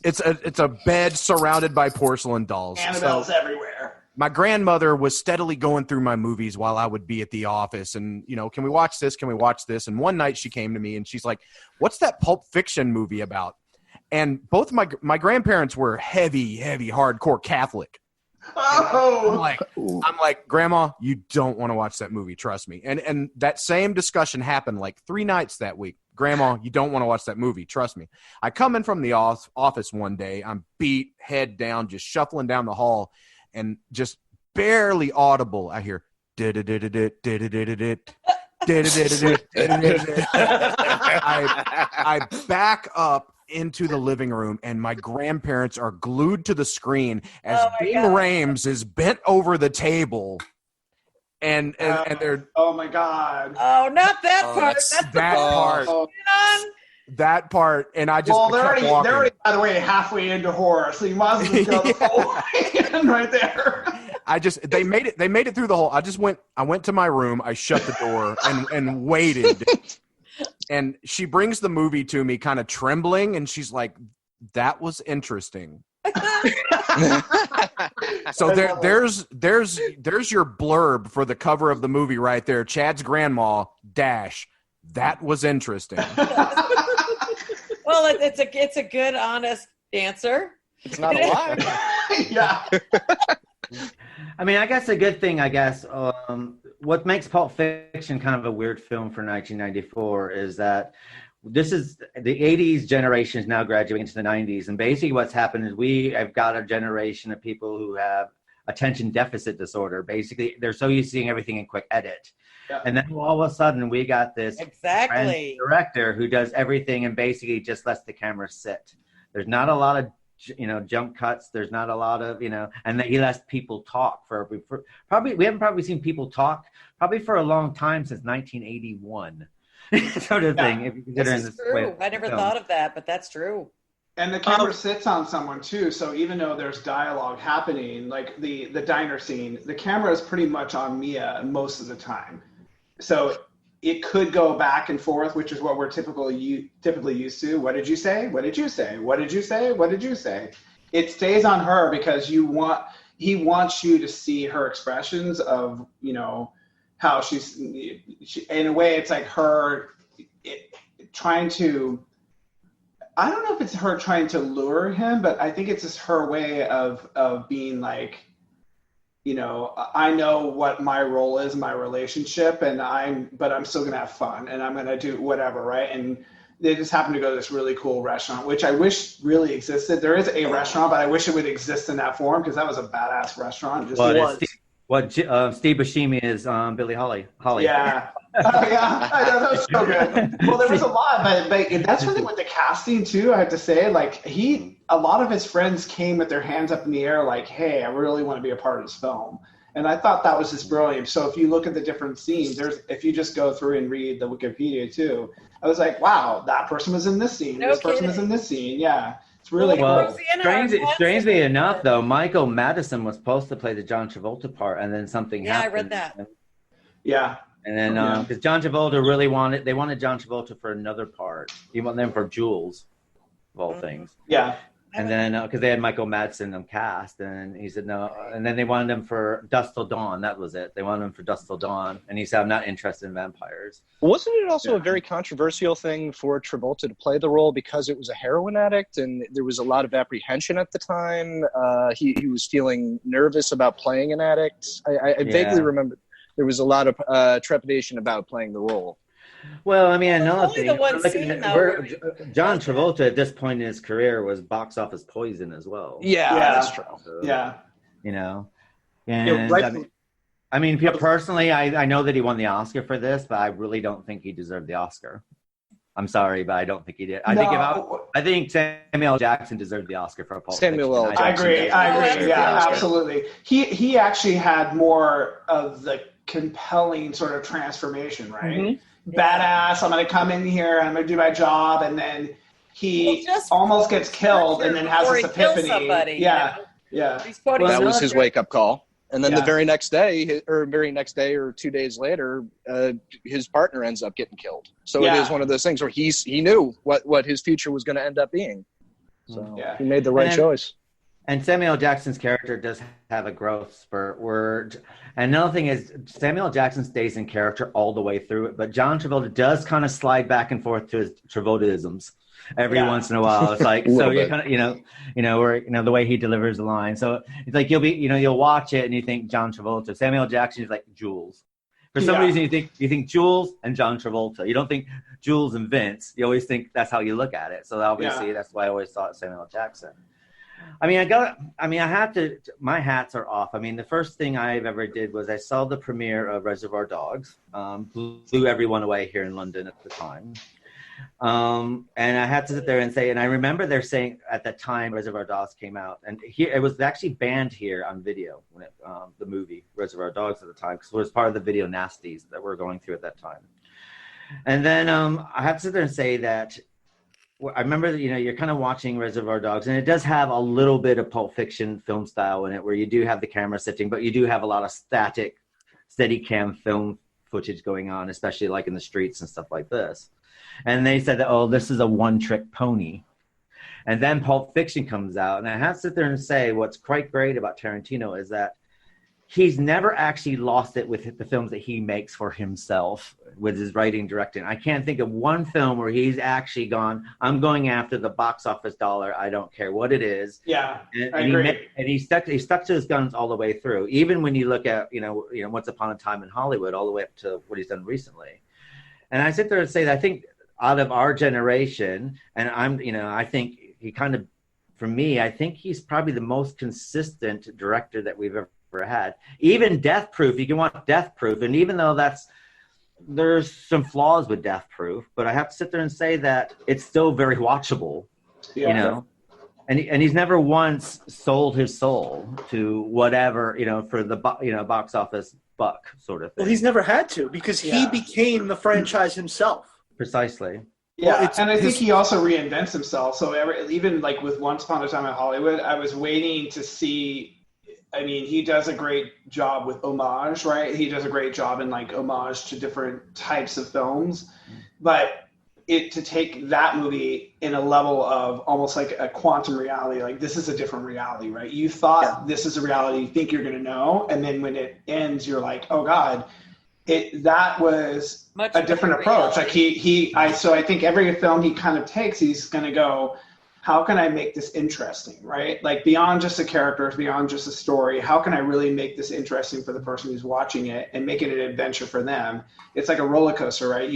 It's a bed surrounded by porcelain dolls. Annabelle's everywhere. My grandmother was steadily going through my movies while I would be at the office, and can we watch this? Can we watch this? And one night she came to me and she's like, "What's that Pulp Fiction movie about?" And both my grandparents were heavy, hardcore Catholic. Oh, I'm like, "Grandma, you don't want to watch that movie. Trust me." And that same discussion happened like 3 nights that week. "Grandma, you don't want to watch that movie. Trust me." I come in from the office one day. I'm beat, head down, just shuffling down the hall, and just barely audible, I hear I back up into the living room, and my grandparents are glued to the screen as Bing Rames is bent over the table, and they're oh my god, oh, not that part. That's that part. That part, and I just they're already, by the way, halfway into horror, so you might as well go the whole way in right there. They made it through the whole. I went to my room, I shut the door and waited. And she brings the movie to me kind of trembling, and she's like, "That was interesting." So there's your blurb for the cover of the movie right there. Chad's grandma - that was interesting. Well, it's a good, honest answer. It's not a lie. Yeah. I mean, I guess a good thing, what makes Pulp Fiction kind of a weird film for 1994 is that this is the 80s generation is now graduating into the 90s. And basically what's happened is we have got a generation of people who have attention deficit disorder. Basically, they're so used to seeing everything in quick edit. Yeah. And then all of a sudden we got this director who does everything and basically just lets the camera sit. There's not a lot of jump cuts. There's not a lot of, and then he lets people talk we haven't seen people talk probably for a long time since 1981 sort of thing. If you consider this is true. I never thought of that, but that's true. And the camera sits on someone too. So even though there's dialogue happening, like the diner scene, the camera is pretty much on Mia most of the time. So it could go back and forth, which is what we're typically used to. What did you say? What did you say? What did you say? What did you say? It stays on her because he wants you to see her expressions of, how she's in a way, it's like her trying to, I don't know if it's her trying to lure him, but I think it's just her way of being like, I know what my role is in my relationship, but I'm still gonna have fun and I'm gonna do whatever, right? And they just happen to go to this really cool restaurant, which I wish really existed. There is a restaurant, but I wish it would exist in that form because that was a badass restaurant. Steve Buscemi is Billy Holly. Yeah. Oh, yeah, I know, that was so good. Well, there was a lot, but that's the thing with the casting too. I have to say, like a lot of his friends came with their hands up in the air, like, "Hey, I really want to be a part of this film." And I thought that was just brilliant. So if you look at the different scenes, if you just go through and read the Wikipedia too, I was like, "Wow, that person was in this scene. This person was in this scene." Yeah, it's really cool. Strangely enough, though, Michael Matheson was supposed to play the John Travolta part, and then something happened. Yeah, I read that. Yeah. And then, because John Travolta wanted John Travolta for another part. He wanted them for Jules, of all things. Yeah. And then, because they had Michael Madsen cast, and he said no. And then they wanted him for Dusk Till Dawn. That was it. They wanted him for Dusk Till Dawn. And he said, "I'm not interested in vampires." Wasn't it also a very controversial thing for Travolta to play the role because it was a heroin addict and there was a lot of apprehension at the time? He was feeling nervous about playing an addict. I vaguely remember there was a lot of trepidation about playing the role. Well, I mean, another only thing, the one we're looking scene, at- though, we're- where John Travolta at this point in his career was box office poison as well. Yeah, that's true. So, Yeah. you know, Yeah, and right. I mean, personally, I know that he won the Oscar for this, but I really don't think he deserved the Oscar. I'm sorry, but I don't think he did. I think Samuel Jackson deserved the Oscar for Pulp Samuel L. Fiction. I agree. Yeah, absolutely. He actually had more of the compelling sort of transformation, right? Mm-hmm. Badass. I'm going to come in here. I'm going to do my job, and then he almost gets killed, and then has this epiphany. Somebody, yeah. That was his wake up call. And then the very next day, or 2 days later, his partner ends up getting killed. So it is one of those things where he knew what his future was going to end up being. So he made the right choice. And Samuel Jackson's character does have a growth spurt. And another thing is Samuel Jackson stays in character all the way through it, but John Travolta does kind of slide back and forth to his Travoltaisms every once in a while. It's like so you kind of where the way he delivers the line. So it's like you'll watch it and you think John Travolta. Samuel Jackson is like Jules. For some reason you think Jules and John Travolta. You don't think Jules and Vince. You always think that's how you look at it. So obviously that's why I always thought Samuel Jackson. I have to, my hats are off. I mean, the first thing I've ever did was I saw the premiere of Reservoir Dogs, blew everyone away here in London at the time. And I had to sit there and say, and I remember they're saying at the time Reservoir Dogs came out, and here it was actually banned here on video when the movie Reservoir Dogs at the time, because it was part of the video nasties that we're going through at that time. And then I have to sit there and say that I remember that, you're kind of watching Reservoir Dogs, and it does have a little bit of Pulp Fiction film style in it, where you do have the camera sitting, but you do have a lot of static, steady cam film footage going on, especially like in the streets and stuff like this. And they said that, this is a one-trick pony. And then Pulp Fiction comes out, and I have to sit there and say what's quite great about Tarantino is that he's never actually lost it with the films that he makes for himself with his writing, directing. I can't think of one film where he's actually gone, I'm going after the box office dollar. I don't care what it is. Yeah, I agree. He stuck to his guns all the way through. Even when you look at, Once Upon a Time in Hollywood, all the way up to what he's done recently. And I sit there and say that I think out of our generation, and I think he kind of, for me, I think he's probably the most consistent director that we've ever had. Even Death Proof, you can watch Death Proof, and even though there's some flaws with Death Proof, but I have to sit there and say that it's still very watchable. And he's never once sold his soul to whatever for the box office buck sort of thing. Well, he's never had to, because he became the franchise himself. Precisely. Yeah, and I think he also reinvents himself. So even like with Once Upon a Time in Hollywood, I was waiting to see. I mean, he does a great job with homage, right? He does a great job in like homage to different types of films. But to take that movie in a level of almost like a quantum reality, like this is a different reality, right? You thought this is a reality you think you're going to know. And then when it ends, you're like, oh God, that was a different approach. Like so I think every film he kind of takes, he's going to go, how can I make this interesting, right? Like beyond just the characters, beyond just the story, how can I really make this interesting for the person who's watching it and make it an adventure for them? It's like a roller coaster, right?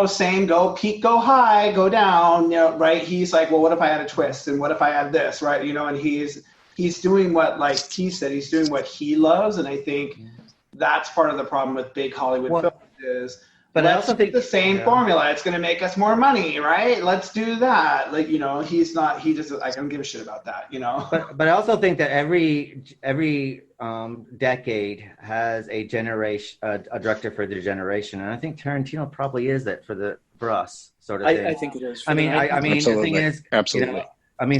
Same, go peak, go high, go down, right? He's like, well, what if I had a twist? And what if I had this, right? And he's doing what, like he said, he's doing what he loves. And I think that's part of the problem with big Hollywood films is, but I also think the same formula. It's going to make us more money, right? Let's do that. Like, he I don't give a shit about that, But I also think that every decade has a generation, a director for their generation. And I think Tarantino probably is that for us sort of thing. I think it is. I mean, the thing is, absolutely.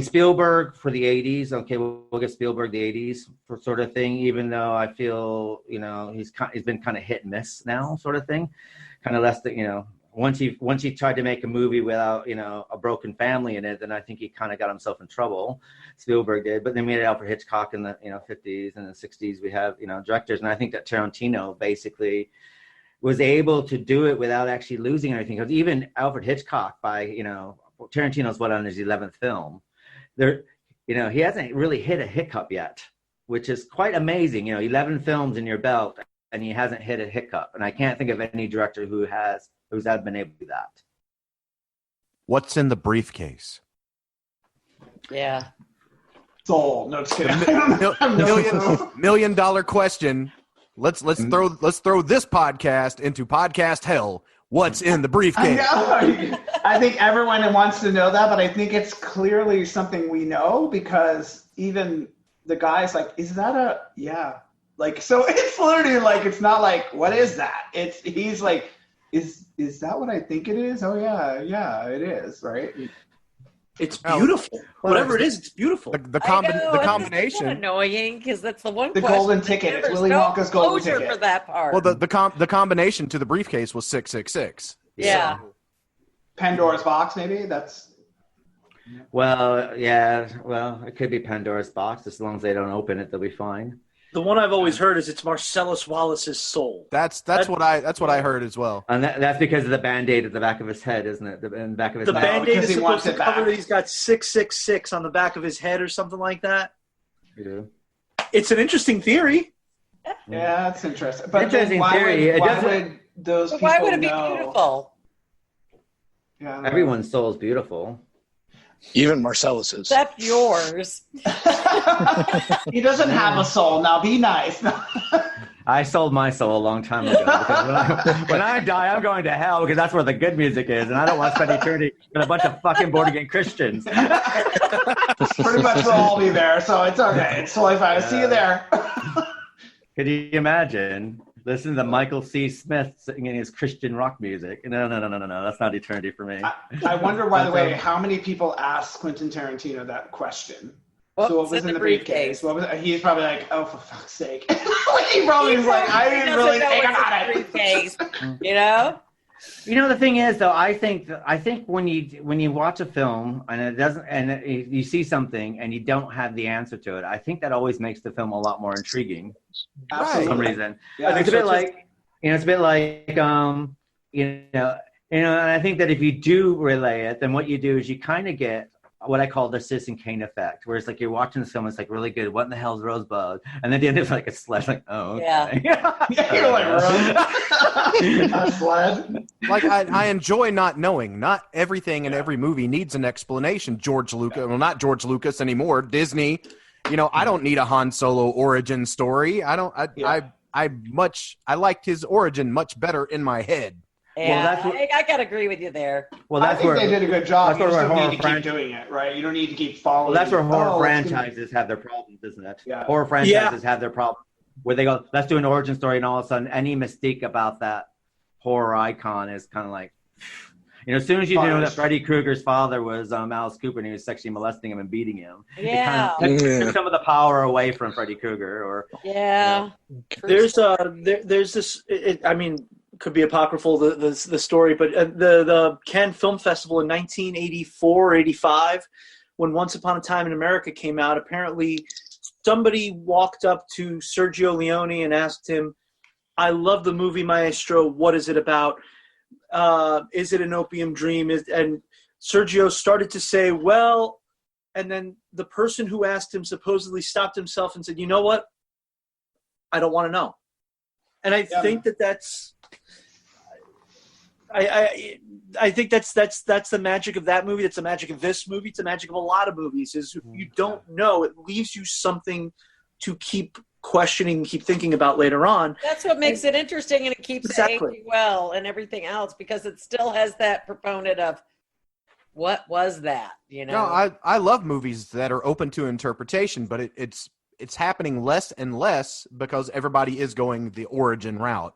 Spielberg for the 80s. Okay, we'll get Spielberg the 80s for sort of thing, even though I feel, he's been kind of hit and miss now sort of thing. Kind of less that, once he tried to make a movie without, a broken family in it, then I think he kind of got himself in trouble. Spielberg did. But then we had Alfred Hitchcock in the, 50s and the 60s. We have, directors. And I think that Tarantino basically was able to do it without actually losing anything. Because even Alfred Hitchcock Tarantino's on his 11th film. He hasn't really hit a hiccup yet, which is quite amazing. 11 films in your belt and he hasn't hit a hiccup. And I can't think of any director who's been able to do that. What's in the briefcase? Yeah. Soul. No, just kidding. Million dollar question. Let's throw this podcast into podcast hell. What's in the briefcase? I think everyone wants to know that, but I think it's clearly something we know because even the guy's like, is that a, yeah. Like, so it's literally like, it's not like, what is that? He's like, is that what I think it is? Oh yeah, it is, right? It's beautiful. Whatever it is, it's beautiful. The combination. It's annoying because that's the one. The golden ticket. It's Willy Wonka's golden ticket for that part. Well, the combination to the briefcase was 666. Yeah. So, Pandora's box, maybe. That's. Well, yeah. Well, it could be Pandora's box. As long as they don't open it, they'll be fine. The one I've always heard is it's Marcellus Wallace's soul. That's what I heard as well. And that's because of the Band-Aid at the back of his head, isn't it? In the back of his the head. Band-Aid is supposed to cover that he's got 666 on the back of his head or something like that. Yeah. It's an interesting theory. Yeah, that's interesting. But interesting why theory. would those people why would it be know? beautiful? Yeah, everyone's soul is beautiful. Even Marcellus's. Except yours. He doesn't have a soul. Now be nice. I sold my soul a long time ago. Because when I die, I'm going to hell because that's where the good music is, and I don't want to spend eternity with a bunch of fucking born-again Christians. Pretty much we'll all be there, so it's okay. It's totally fine. See you there. Could you imagine? Listen to Michael C. Smith singing his Christian rock music. No. That's not eternity for me. I wonder, by the way, how many people asked Quentin Tarantino that question? So what was in the briefcase? What was? He's probably like, oh, for fuck's sake. He probably was like, I didn't really think about it. Briefcase, you know? You know, the thing is, though, I think when you watch a film and it doesn't, and you see something and you don't have the answer to it, I think that always makes the film a lot more intriguing. Absolutely. For some reason. Yeah, It's a bit like, and I think that if you do relay it, then what you do is you kind of get what I call the Citizen Kane effect, where it's like you're watching this film, it's like really good. What in the hell is Rosebud? And then the end is like a sled, like, oh, okay. Yeah. You're like, a sled. Like I enjoy not knowing. Not everything in every movie needs an explanation. George Lucas, well, not George Lucas anymore. Disney. You know, I don't need a Han Solo origin story. I liked his origin much better in my head. Yeah, I got to agree with you there. Well, that's I think they did a good job. You just don't need to horror keep doing it, right? You don't need to keep following. Well, that's where horror franchises have their problems, isn't it? Yeah. Horror franchises have their problems where they go, let's do an origin story, and all of a sudden, any mystique about that horror icon is kind of like, as soon as you know that Freddy Krueger's father was Alice Cooper and he was sexually molesting him and beating him, it kind of took some of the power away from Freddy Krueger. There's this. Could be apocryphal the story, but the Cannes Film Festival in 1984 or 85, when Once Upon a Time in America came out, apparently somebody walked up to Sergio Leone and asked him, "I love the movie Maestro. What is it about? Is it an opium dream?" And Sergio started to say, "Well," and then the person who asked him supposedly stopped himself and said, "You know what? I don't want to know." And I think that's. I think that's the magic of that movie. That's the magic of this movie. It's the magic of a lot of movies. Is if you don't know, it leaves you something to keep questioning, keep thinking about later on. That's what makes it interesting, and it keeps aging well and everything else because it still has that proponent of what was that, No, I love movies that are open to interpretation, but it's happening less and less because everybody is going the origin route.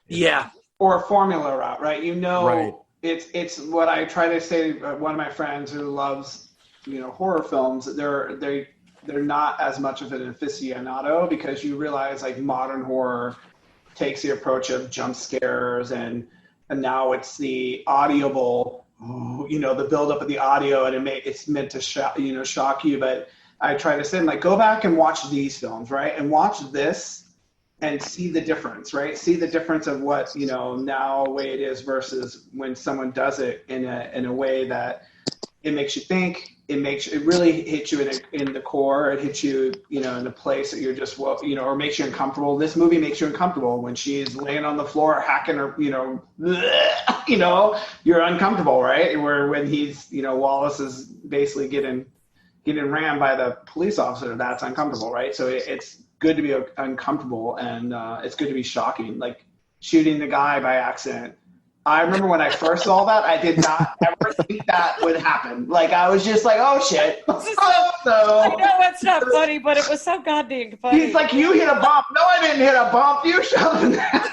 Yeah. Or a formula route, right? Right. It's what I try to say to one of my friends who loves, horror films. They're not as much of an aficionado because you realize like modern horror takes the approach of jump scares and now it's the audible, the buildup of the audio and it's meant to shock you. But I try to say, like, go back and watch these films, right? And watch this. And see the difference, right? See the difference of what, now the way it is versus when someone does it in a way that it makes you think, it really hits you in the core. It hits you, in a place that you're just, or makes you uncomfortable. This movie makes you uncomfortable when she's laying on the floor hacking her, you're uncomfortable, right? Where when he's, Wallace is basically getting rammed by the police officer, that's uncomfortable, right? So it's good to be uncomfortable, and it's good to be shocking, like shooting the guy by accident. I remember when I first saw that, I did not ever think that would happen. Like, I was just like, oh, shit. I know it's not funny, but it was so goddamn funny. He's like, you hit a bump. No, I didn't hit a bump. You shoved that.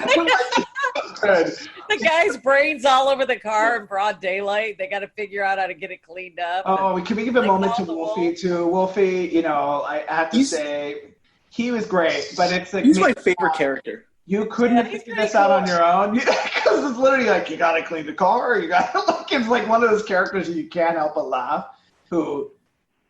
The guy's brains all over the car in broad daylight. They got to figure out how to get it cleaned up. Oh, can we give a moment to Wolfie, too? Wolfie, I have to say, he was great, but it's like... He's my favorite character. You couldn't have figured this out on your own, because it's literally like, you got to clean the car, you got to it's like one of those characters you can't help but laugh, who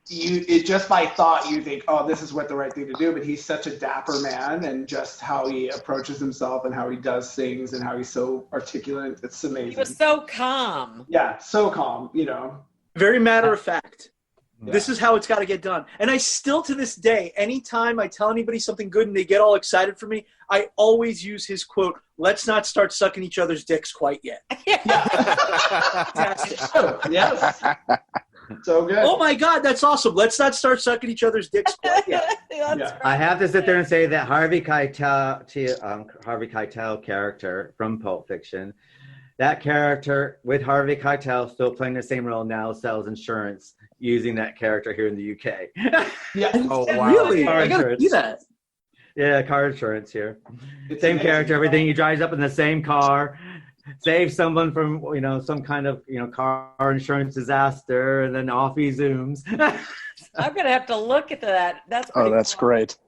just by thought you think, oh, this is what the right thing to do, but he's such a dapper man, and just how he approaches himself and how he does things and how he's so articulate, it's amazing. He was so calm. Yeah, so calm, Very matter of fact. Yeah. This is how it's got to get done. And I still, to this day, anytime I tell anybody something good and they get all excited for me, I always use his quote, "Let's not start sucking each other's dicks quite yet." Fantastic. Yes. So good. Oh my God, that's awesome. Let's not start sucking each other's dicks quite yet. I have to sit there and say that Harvey Keitel character from Pulp Fiction, that character with Harvey Keitel still playing the same role now, sells insurance using that character here in the UK. Yeah. Oh, wow. Really? I gotta see that. Yeah, car insurance here. Same character, everything. He drives up in the same car, saves someone from, some kind of, car insurance disaster, and then off he zooms. I'm going to have to look at that. That's pretty that's cool. great.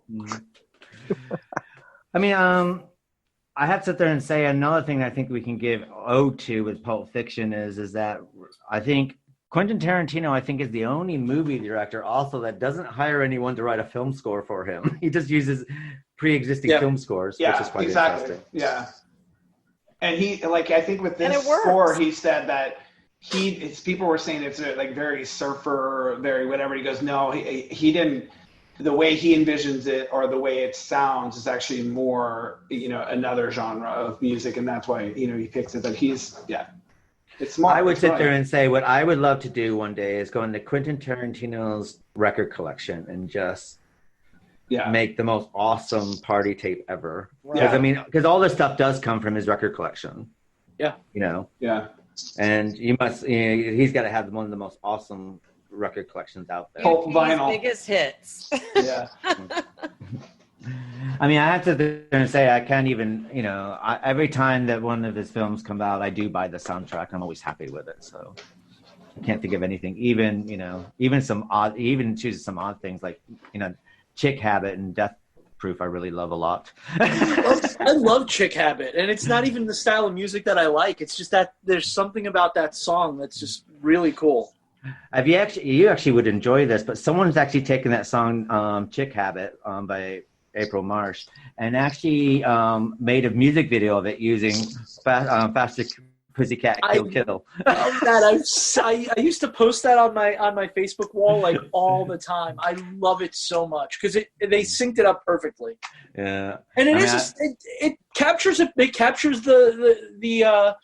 I mean, I have to sit there and say another thing I think we can give ode to with Pulp Fiction is that I think Quentin Tarantino, is the only movie director also that doesn't hire anyone to write a film score for him. He just uses pre-existing film scores, which is quite interesting. Yeah. And he, I think with this score, he said that people were saying it's like very surfer, very whatever. He goes, no, he didn't. The way he envisions it or the way it sounds is actually more, another genre of music, and that's why, he picks it. But it's smart. I would sit there and say what I would love to do one day is go into Quentin Tarantino's record collection and just make the most awesome party tape ever. Because all this stuff does come from his record collection. Yeah. Yeah. And he's got to have one of the most awesome record collections out there. Pulp vinyl. Biggest hits. Yeah. I have to sit there and say I can't even, every time that one of his films come out, I do buy the soundtrack. I'm always happy with it. So I can't think of anything. Even chooses some odd things like, Chick Habit and Death Proof I really love a lot. I love Chick Habit, and it's not even the style of music that I like. It's just that there's something about that song that's just really cool. You actually would enjoy this, but someone's actually taken that song Chick Habit by April Marsh and actually made a music video of it using Faster Pussycat Kill. I love that. I used to post that on my Facebook wall all the time. I love it so much because they synced it up perfectly. Yeah, and it captures it. It captures the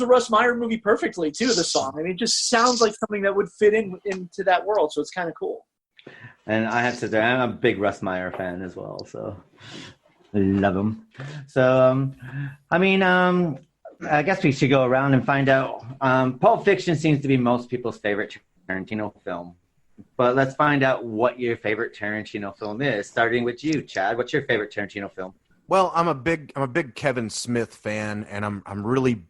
Russ Meyer movie perfectly too. The song, it just sounds like something that would fit into that world. So it's kind of cool. And I have to say, I'm a big Russ Meyer fan as well. So I love him. So I guess we should go around and find out. Pulp Fiction seems to be most people's favorite Tarantino film. But let's find out what your favorite Tarantino film is. Starting with you, Chad. What's your favorite Tarantino film? Well, I'm a big Kevin Smith fan, and I'm really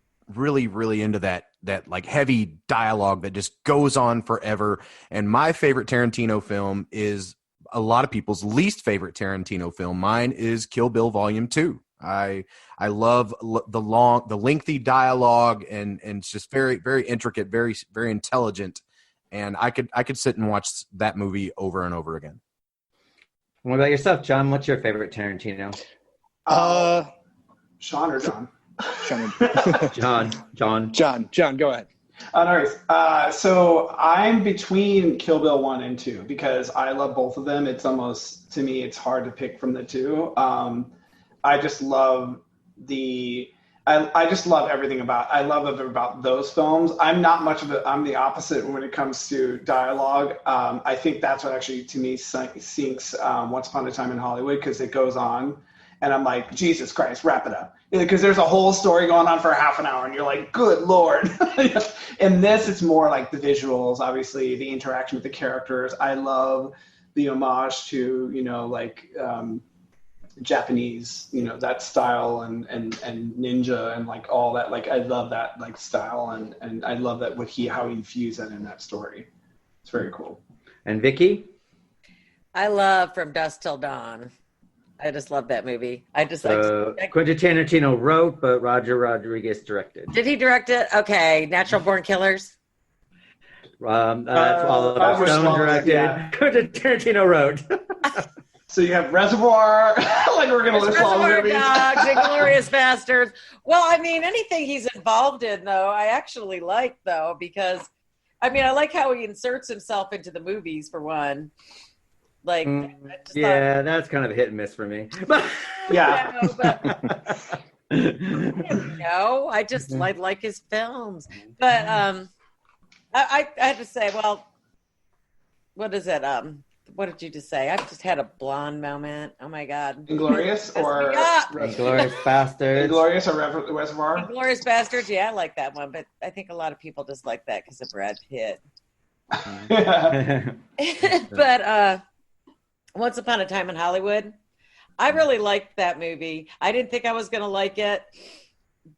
into that like heavy dialogue that just goes on forever. And my favorite Tarantino film is a lot of people's least favorite Tarantino film. Mine is Kill Bill Volume 2. I love the lengthy dialogue, and it's just very, very intricate, very, very intelligent. And I could sit and watch that movie over and over again. What about yourself, John? What's your favorite Tarantino? Sean or John? John, go ahead. No worries. So I'm between Kill Bill 1 and 2 because I love both of them. It's almost, to me, it's hard to pick from the two. I just love I just love everything about those films. I'm not much of I'm the opposite when it comes to dialogue. I think that's what actually, to me, sinks Once Upon a Time in Hollywood, because it goes on. And I'm like, Jesus Christ, wrap it up. Because there's a whole story going on for half an hour, and you're like, good Lord. In this, it's more like the visuals, obviously, the interaction with the characters. I love the homage to, Japanese, that style and ninja and like all that. Like, I love that like style, and I love that how he infused that in that story. It's very cool. And Vicky? I love From Dusk Till Dawn. I just love that movie. Quentin Tarantino wrote, but Roger Rodriguez directed. Did he direct it? Okay. Natural Born Killers. Oliver Stone directed. Yeah. Quentin Tarantino wrote. So you have Reservoir. Like, we're going to list all the movies. Dogs, Inglourious Basterds. Well, I mean, anything he's involved in, though, I actually like, though, because, I mean, I like how he inserts himself into the movies, for one. Like, that's kind of a hit and miss for me. Yeah. No, I just like his films. But I had to say, well, what is it? What did you just say? I've just had a blonde moment. Oh my God. Inglourious or Inglourious Basterds. Inglourious or Reservoir? Inglourious Basterds, yeah, I like that one, but I think a lot of people just like that because of Brad Pitt. But Once Upon a Time in Hollywood, I really liked that movie. I didn't think I was going to like it,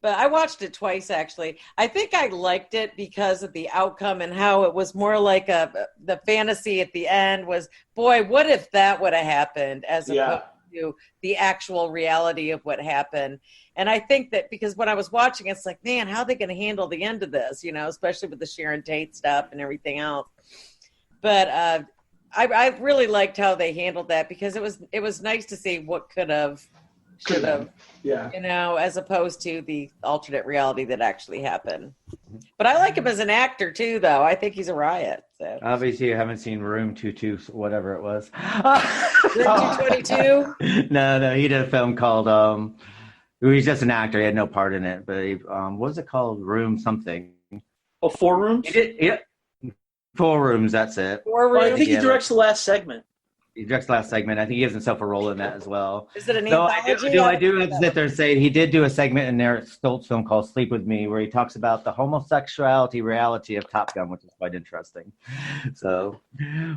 but I watched it twice, actually. I think I liked it because of the outcome and how it was more like the fantasy at the end was, boy, what if that would have happened, as opposed to the actual reality of what happened. And I think that because when I was watching, it's like, man, how are they going to handle the end of this, especially with the Sharon Tate stuff and everything else. But I really liked how they handled that because it was nice to see what should have, as opposed to the alternate reality that actually happened. But I like him as an actor too, though. I think he's a riot. So. Obviously, you haven't seen Room 22, whatever it was. Room 222? No, he did a film called. He's just an actor. He had no part in it, but what was it called? Room something. Oh, Four Rooms? He did, yeah. 4 Rooms, that's it. 4 Rooms. I think he directs the last segment. He directs the last segment. I think he gives himself a role in that as well. Is it an anthology? I do have to sit there and say he did do a segment in Eric Stoltz's film called Sleep With Me, where he talks about the homosexuality reality of Top Gun, which is quite interesting. So,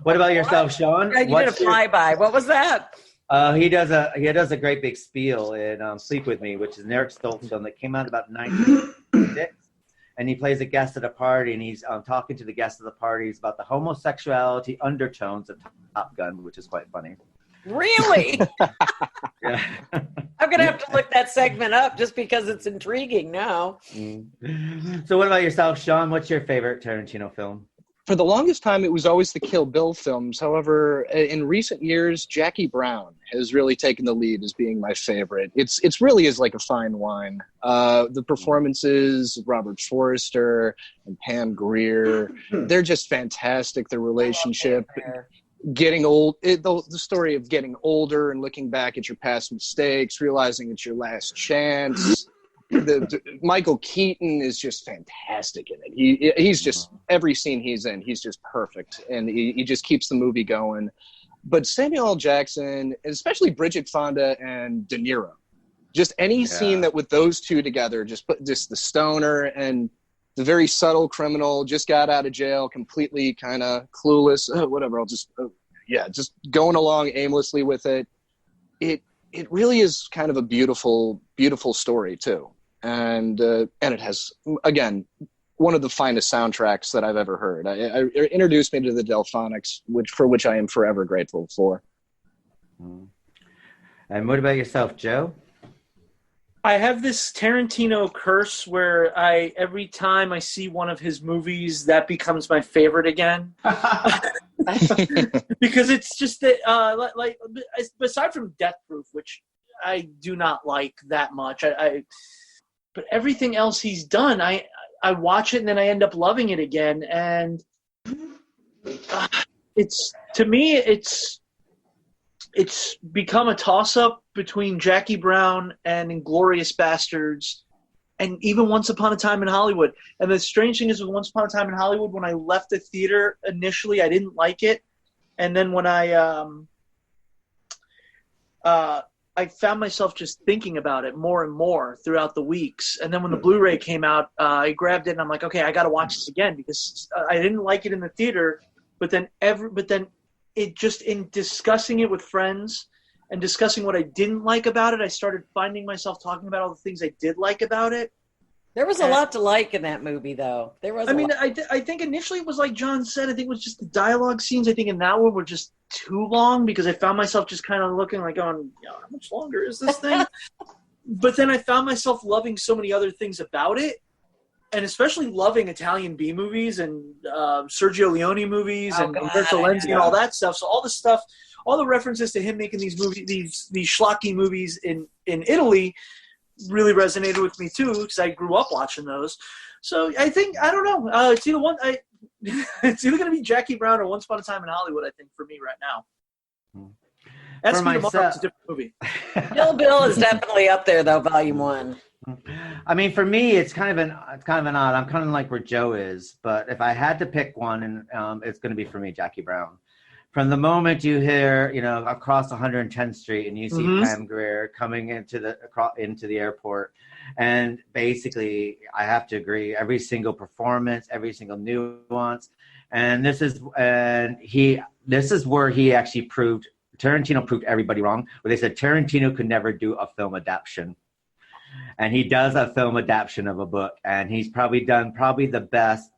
what about yourself, Sean? You did a flyby. What was that? He does a great big spiel in Sleep With Me, which is an Eric Stoltz film that came out about 1996. And he plays a guest at a party, and he's talking to the guest of the parties about the homosexuality undertones of Top Gun, which is quite funny. Really? Yeah. I'm going to have to look that segment up just because it's intriguing now. So what about yourself, Sean? What's your favorite Tarantino film? For the longest time, it was always the Kill Bill films. However, in recent years, Jackie Brown has really taken the lead as being my favorite. It's really is like a fine wine. The performances, Robert Forster and Pam Grier, they're just fantastic. Their relationship, getting old, the story of getting older and looking back at your past mistakes, realizing it's your last chance. Michael Keaton is just fantastic in it. He's just, every scene he's in, he's just perfect, and he just keeps the movie going. But Samuel L. Jackson, especially Bridget Fonda and De Niro, just any scene that with those two together, just the stoner and the very subtle criminal, just got out of jail, completely kind of clueless, whatever. I'll just just going along aimlessly with it. It really is kind of a beautiful story too. And it has, again, one of the finest soundtracks that I've ever heard. It introduced me to the Delphonics, for which I am forever grateful for. And what about yourself, Joe? I have this Tarantino curse where every time I see one of his movies, that becomes my favorite again. Because it's just that, like, aside from Death Proof, which I do not like that much, but everything else he's done, I I watch it and then I end up loving it again. And it's become a toss-up between Jackie Brown and Inglourious Bastards and even Once Upon a Time in Hollywood. And the strange thing is with Once Upon a Time in Hollywood, when I left the theater initially, I didn't like it. And then when I found myself just thinking about it more and more throughout the weeks. And then when the Blu-ray came out, I grabbed it and I'm like, okay, I got to watch this again because I didn't like it in the theater. But then it just, in discussing it with friends and discussing what I didn't like about it, I started finding myself talking about all the things I did like about it. There was a lot to like in that movie, though. I think initially it was like John said. I think it was just the dialogue scenes. I think in that one were just too long because I found myself just kind of looking like, how much longer is this thing? But then I found myself loving so many other things about it, and especially loving Italian B movies and Sergio Leone movies and Umberto Lenzi and all that stuff. So all the stuff, all the references to him making these movies, these schlocky movies in Italy, really resonated with me too because I grew up watching those. So I think, I don't know, it's either one. It's either going to be Jackie Brown or Once Upon a Time in Hollywood. I think for me right now. That's For myself, it's a different movie. Kill Bill is definitely up there though, Volume 1. I mean, for me, it's kind of an odd. I'm kind of like where Joe is, but if I had to pick one, and it's going to be for me, Jackie Brown. From the moment you hear, across 110th Street, and you see Pam Grier coming into the airport, and basically, I have to agree, every single performance, every single nuance, and this is where he actually proved. Tarantino proved everybody wrong. Where they said Tarantino could never do a film adaptation. And he does a film adaptation of a book, and he's probably done the best.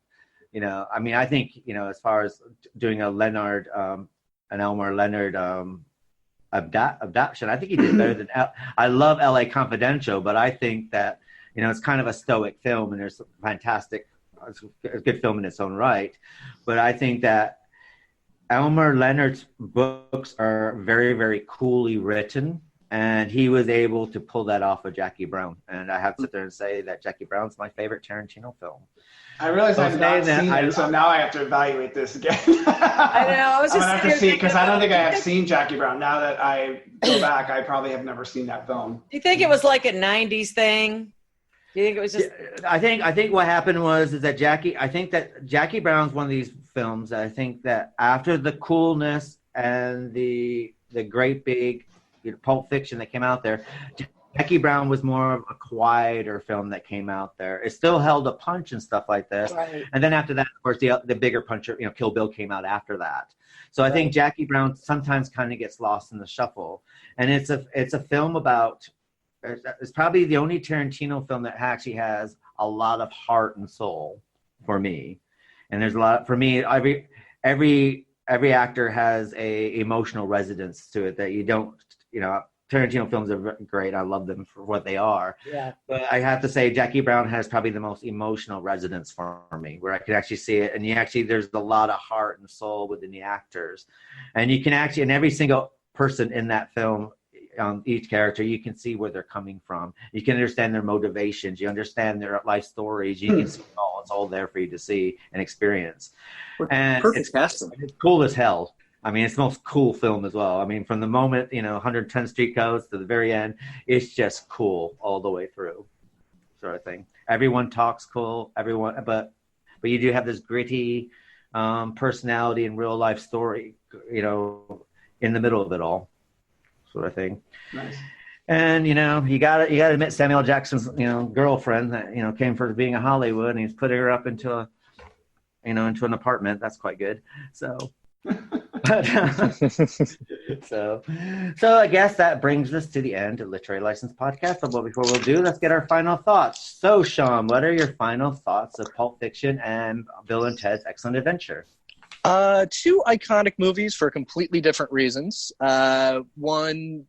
I think, as far as doing a an Elmer Leonard adaptation, I think he did better than. I love L.A. Confidential, but I think that it's kind of a stoic film, and there's fantastic, it's a good film in its own right. But I think that Elmer Leonard's books are very, very coolly written. And he was able to pull that off of Jackie Brown. And I have to sit there and say that Jackie Brown's my favorite Tarantino film. I realize I've not seen it, so now I have to evaluate this again. I know. I was just have to see, because I don't think I have seen Jackie Brown. Now that I go back, I probably have never seen that film. Do you think it was like a 90s thing? Do you think it was just... I think what happened was that Jackie Brown's one of these films that I think that after the coolness and the great big Pulp Fiction that came out there, Jackie Brown was more of a quieter film that came out there. It still held a punch and stuff like this. Right. And then after that, of course, the bigger puncher, Kill Bill came out after that. So I think Jackie Brown sometimes kind of gets lost in the shuffle. And it's a film about, it's probably the only Tarantino film that actually has a lot of heart and soul for me. And there's a lot, for me, every actor has a emotional resonance to it that you don't, Tarantino films are great. I love them for what they are. Yeah. But I have to say Jackie Brown has probably the most emotional resonance for me, where I can actually see it. And there's a lot of heart and soul within the actors. And you can actually, in every single person in that film, each character, you can see where they're coming from. You can understand their motivations. You understand their life stories. You can see it all. It's all there for you to see and experience. And perfect casting. It's cool as hell. I mean, it's the most cool film as well. I mean, from the moment, 110th Street goes to the very end, it's just cool all the way through, sort of thing. Everyone talks cool, but you do have this gritty personality and real life story, in the middle of it all, sort of thing. Nice. And, you got to admit Samuel Jackson's, girlfriend that, came for being a Hollywood, and he's putting her up into an apartment. That's quite good. So... so I guess that brings us to the end of Literary License Podcast. But before we'll do, let's get our final thoughts. So, Sean, what are your final thoughts of Pulp Fiction and Bill and Ted's Excellent Adventure? Two iconic movies for completely different reasons. One,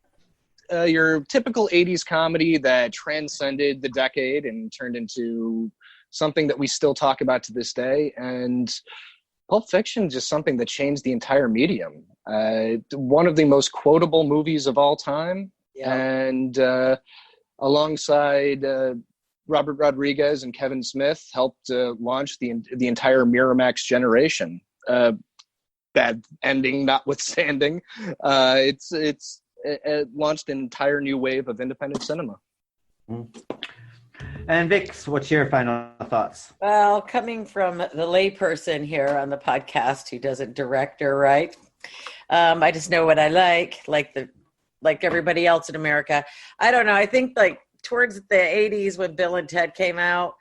your typical 80s comedy that transcended the decade and turned into something that we still talk about to this day. And Pulp Fiction is just something that changed the entire medium. One of the most quotable movies of all time. Yeah. And alongside Robert Rodriguez and Kevin Smith helped launch the entire Miramax generation. Bad ending notwithstanding, it launched an entire new wave of independent cinema. And Vix, what's your final thoughts? Well, coming from the layperson here on the podcast who doesn't direct or write, I just know what I like everybody else in America. I don't know. I think like towards the 80s when Bill and Ted came out,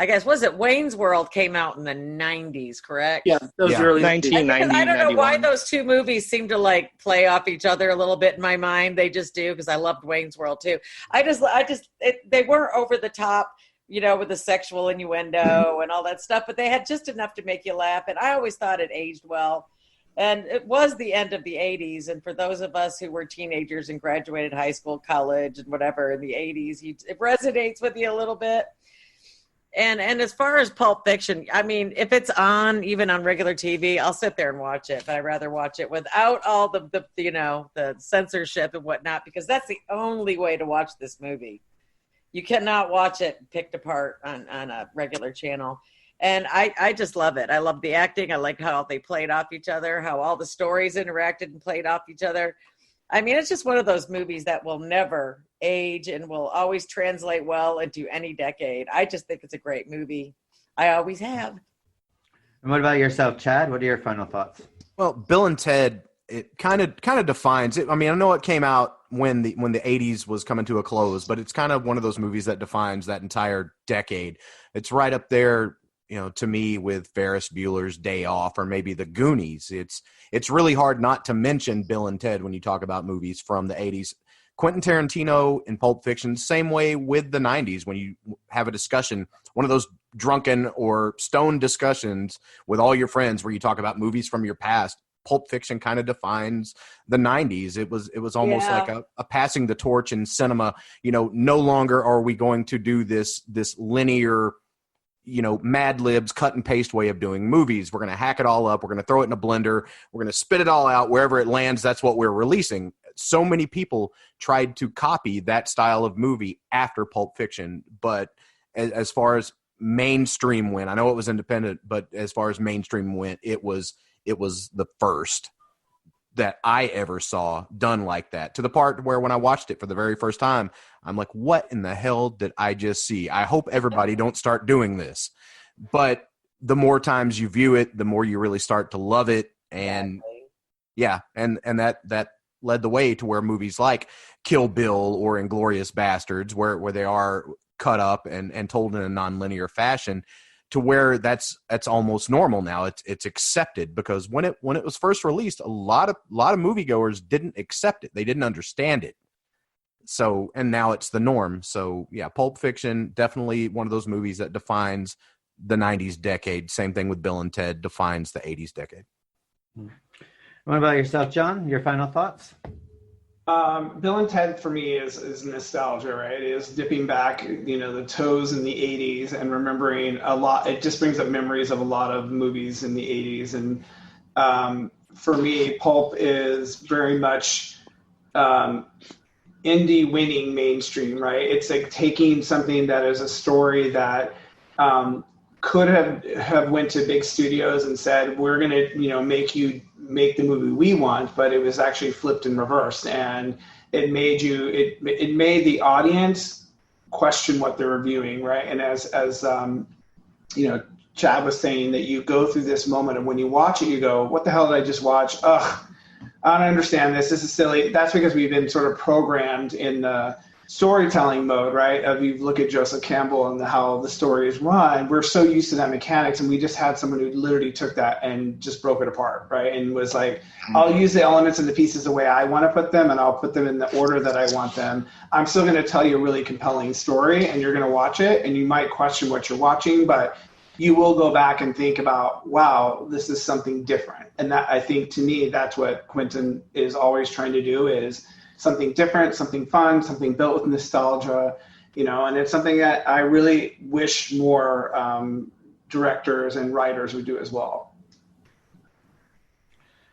I guess, was it Wayne's World came out in the 90s, correct? Yeah, those early 1990. I don't know 91. why those two movies seem to like play off each other a little bit in my mind. They just do, because I loved Wayne's World too. They weren't over the top, with the sexual innuendo and all that stuff, but they had just enough to make you laugh. And I always thought it aged well. And it was the end of the 80s. And for those of us who were teenagers and graduated high school, college, and whatever in the 80s, it resonates with you a little bit. And as far as Pulp Fiction, I mean, if it's on, even on regular TV, I'll sit there and watch it. But I'd rather watch it without all the censorship and whatnot, because that's the only way to watch this movie. You cannot watch it picked apart on a regular channel. And I just love it. I love the acting. I like how they played off each other, how all the stories interacted and played off each other. I mean, it's just one of those movies that will never age and will always translate well into any decade. I just think it's a great movie. I always have. And what about yourself, Chad? What are your final thoughts? Well, Bill and Ted, it kind of defines it. I mean, I know it came out when the 80s was coming to a close, but it's kind of one of those movies that defines that entire decade. It's right up there, to me, with Ferris Bueller's Day Off or maybe The Goonies. It's really hard not to mention Bill and Ted when you talk about movies from the 80s. Quentin Tarantino in Pulp Fiction, same way with the 90s when you have a discussion, one of those drunken or stoned discussions with all your friends where you talk about movies from your past. Pulp Fiction kind of defines the 90s. It was almost like a passing the torch in cinema. No longer are we going to do this linear, Mad Libs cut and paste way of doing movies. We're going to hack it all up. We're going to throw it in a blender. We're going to spit it all out. Wherever it lands, that's what we're releasing. So many people tried to copy that style of movie after Pulp Fiction. But as far as mainstream went, I know it was independent, but as far as mainstream went, it was the first that I ever saw done like that, to the part where when I watched it for the very first time, I'm like, what in the hell did I just see? I hope everybody don't start doing this. But the more times you view it, the more you really start to love it. And and that led the way to where movies like Kill Bill or Inglourious Bastards, where they are cut up and told in a nonlinear fashion, to where that's almost normal now. It's accepted, because when it was first released, a lot of moviegoers didn't accept it. They didn't understand it. So, and now it's the norm. So yeah, Pulp Fiction, definitely one of those movies that defines the 90s decade. Same thing with Bill and Ted defines the 80s decade. What about yourself, John? Your final thoughts? Bill and Ted for me is nostalgia, right? It is dipping back, the toes in the 80s and remembering a lot. It just brings up memories of a lot of movies in the 80s. And for me, Pulp is very much indie winning mainstream, right? It's like taking something that is a story that could have went to big studios and said, we're going to, make the movie we want, but it was actually flipped and reversed. And it made it made the audience question what they're viewing, right? And as Chad was saying, that you go through this moment, and when you watch it, you go, what the hell did I just watch? Ugh, I don't understand this. This is silly. That's because we've been sort of programmed in the storytelling mode, right? If you look at Joseph Campbell and how the story is run, we're so used to that mechanics, and we just had someone who literally took that and just broke it apart, right? And was like, I'll use the elements and the pieces the way I want to put them, and I'll put them in the order that I want them. I'm still going to tell you a really compelling story, and you're going to watch it, and you might question what you're watching, but you will go back and think about, wow, this is something different. And that, I think, to me, that's what Quentin is always trying to do, is something different, something fun, something built with nostalgia, and it's something that I really wish more directors and writers would do as well.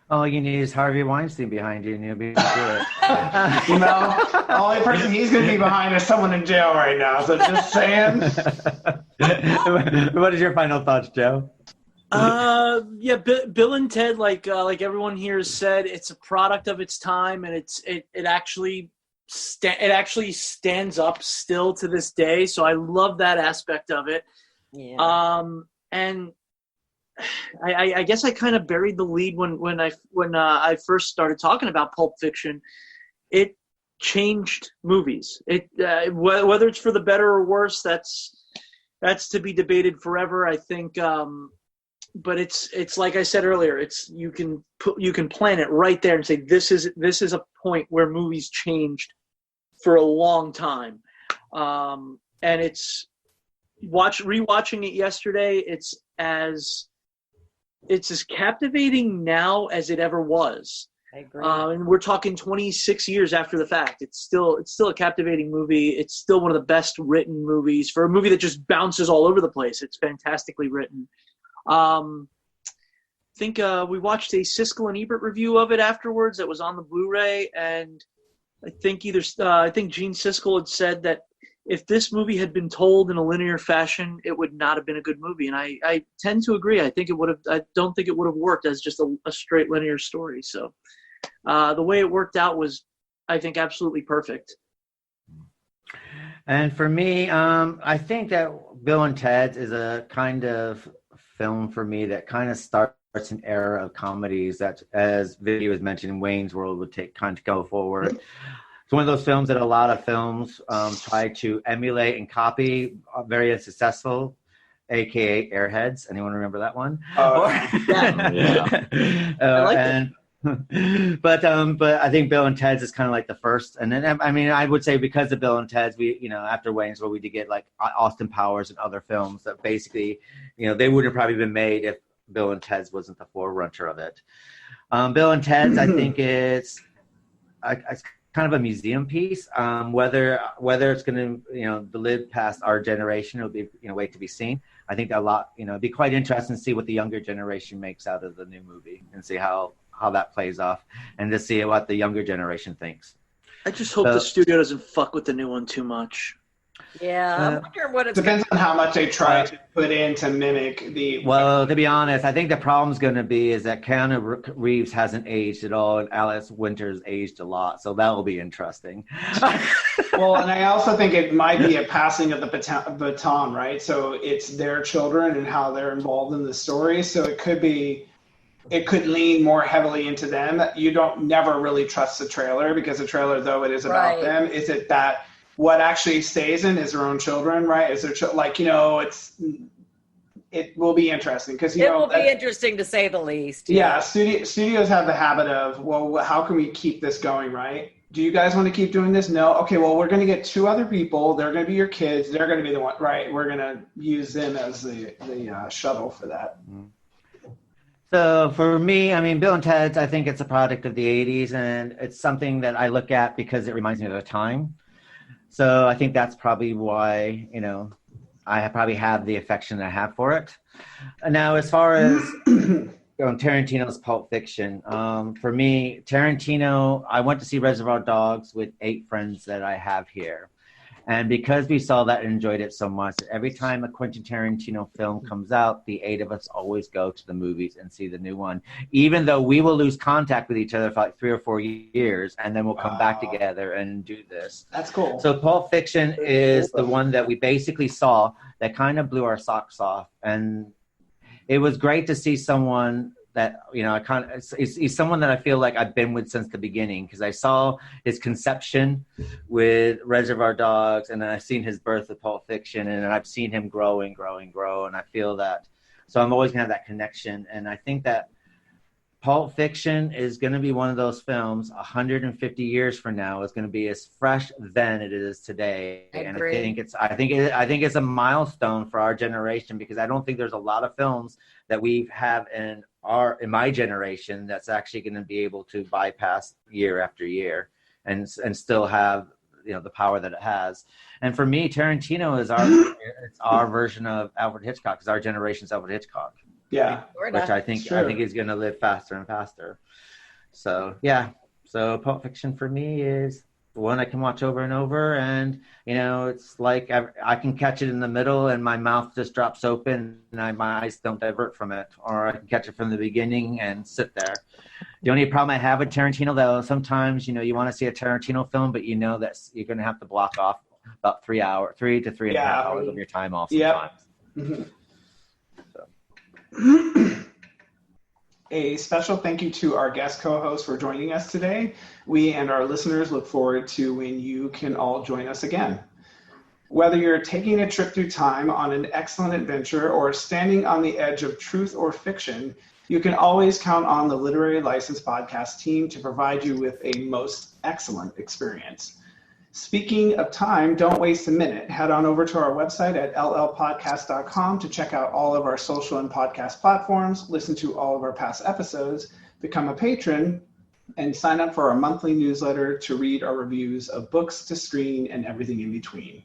All you need is Harvey Weinstein behind you, and you'll be able to do it. The only person he's going to be behind is someone in jail right now. So just saying. What is your final thoughts, Joe? Yeah, Bill and Ted, like everyone here has said, it's a product of its time, and it actually stands up still to this day. So I love that aspect of it. Yeah. And I guess I kind of buried the lead when I first started talking about Pulp Fiction. It changed movies. Whether it's for the better or worse, that's to be debated forever. I think. But it's like I said earlier, you can plan it right there and say this is a point where movies changed for a long time, and it's rewatching it yesterday. It's as captivating now as it ever was. I agree. And we're talking 26 years after the fact. It's still a captivating movie. It's still one of the best written movies for a movie that just bounces all over the place. It's fantastically written. I think we watched a Siskel and Ebert review of it afterwards that was on the Blu-ray, and I think Gene Siskel had said that if this movie had been told in a linear fashion, it would not have been a good movie, and I tend to agree. I don't think it would have worked as just a straight linear story. So the way it worked out was, I think, absolutely perfect. And for me, I think that Bill and Ted's is a kind of film for me that kind of starts an era of comedies that, as Vicky was mentioning, Wayne's World would kind of go forward. It's one of those films that a lot of films try to emulate and copy, very unsuccessful, aka Airheads. Anyone remember that one? Yeah. I like it. But I think Bill and Ted's is kind of like the first, and then I would say because of Bill and Ted's, we after Wayne's World we did get like Austin Powers and other films that basically they wouldn't have probably been made if Bill and Ted's wasn't the forerunner of it. Bill and Ted's, I think it's kind of a museum piece. Whether it's going to live past our generation, it'll be wait to be seen. I think a lot it'd be quite interesting to see what the younger generation makes out of the new movie and see how that plays off, and to see what the younger generation thinks. I just hope the studio doesn't fuck with the new one too much. Yeah, I wonder what it's depends on how much they try to put in to mimic the. Well, to be honest, I think the problem's going to be is that Keanu Reeves hasn't aged at all, and Alice Winter's aged a lot, so that will be interesting. Well, and I also think it might be a passing of the baton, right? So it's their children and how they're involved in the story. So it could lean more heavily into them. You don't never really trust the trailer, because the trailer, though it is about them, is it that what actually stays in is their own children, right? Is their it will be interesting because it will be interesting to say the least. Yeah, studios have the habit of, well, how can we keep this going, right? Do you guys want to keep doing this? No. Okay, well, we're going to get two other people. They're going to be your kids. They're going to be the one, right? We're going to use them as the shuttle for that. So for me, Bill and Ted's, I think it's a product of the 80s, and it's something that I look at because it reminds me of the time. So I think that's probably why, I probably have the affection I have for it. Now, as far as Tarantino's Pulp Fiction, for me, Tarantino, I went to see Reservoir Dogs with 8 friends that I have here. And because we saw that and enjoyed it so much, every time a Quentin Tarantino film comes out, the 8 of us always go to the movies and see the new one, even though we will lose contact with each other for like 3 or 4 years, and then we'll come back together and do this. That's cool. So Pulp Fiction is the one that we basically saw that kind of blew our socks off. And it was great to see someone that, he's someone that I feel like I've been with since the beginning, because I saw his conception with Reservoir Dogs, and then I've seen his birth with Pulp Fiction, and I've seen him grow and grow and grow, and I feel that. So I'm always going to have that connection, and I think that Pulp Fiction is going to be one of those films 150 years from now is going to be as fresh then it is today. And I think it's a milestone for our generation, because I don't think there's a lot of films that we have in my generation that's actually going to be able to bypass year after year and still have the power that it has. And for me, Tarantino is our version of Alfred Hitchcock, is our generation's Alfred Hitchcock. Yeah. Which I think is going to live faster and faster. So yeah, so Pulp Fiction for me is one I can watch over and over, and it's like I can catch it in the middle and my mouth just drops open and my eyes don't divert from it, or I can catch it from the beginning and sit there. The only problem I have with Tarantino, though, sometimes you want to see a Tarantino film, but that you're going to have to block off about 3 to 3.5 hours of your time off sometimes. Yep. Mm-hmm. A special thank you to our guest co-host for joining us today. We and our listeners look forward to when you can all join us again. Whether you're taking a trip through time on an excellent adventure or standing on the edge of truth or fiction, you can always count on the Literary License Podcast team to provide you with a most excellent experience. Speaking of time, don't waste a minute. Head on over to our website at llpodcast.com to check out all of our social and podcast platforms, listen to all of our past episodes, become a patron, and sign up for our monthly newsletter to read our reviews of books to screen and everything in between.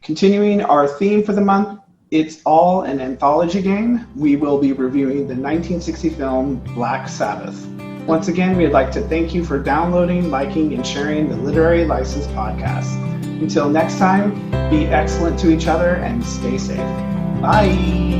Continuing our theme for the month, it's all an anthology game. We will be reviewing the 1960 film Black Sabbath. Once again, we'd like to thank you for downloading, liking, and sharing the Literary License Podcast. Until next time, be excellent to each other and stay safe. Bye.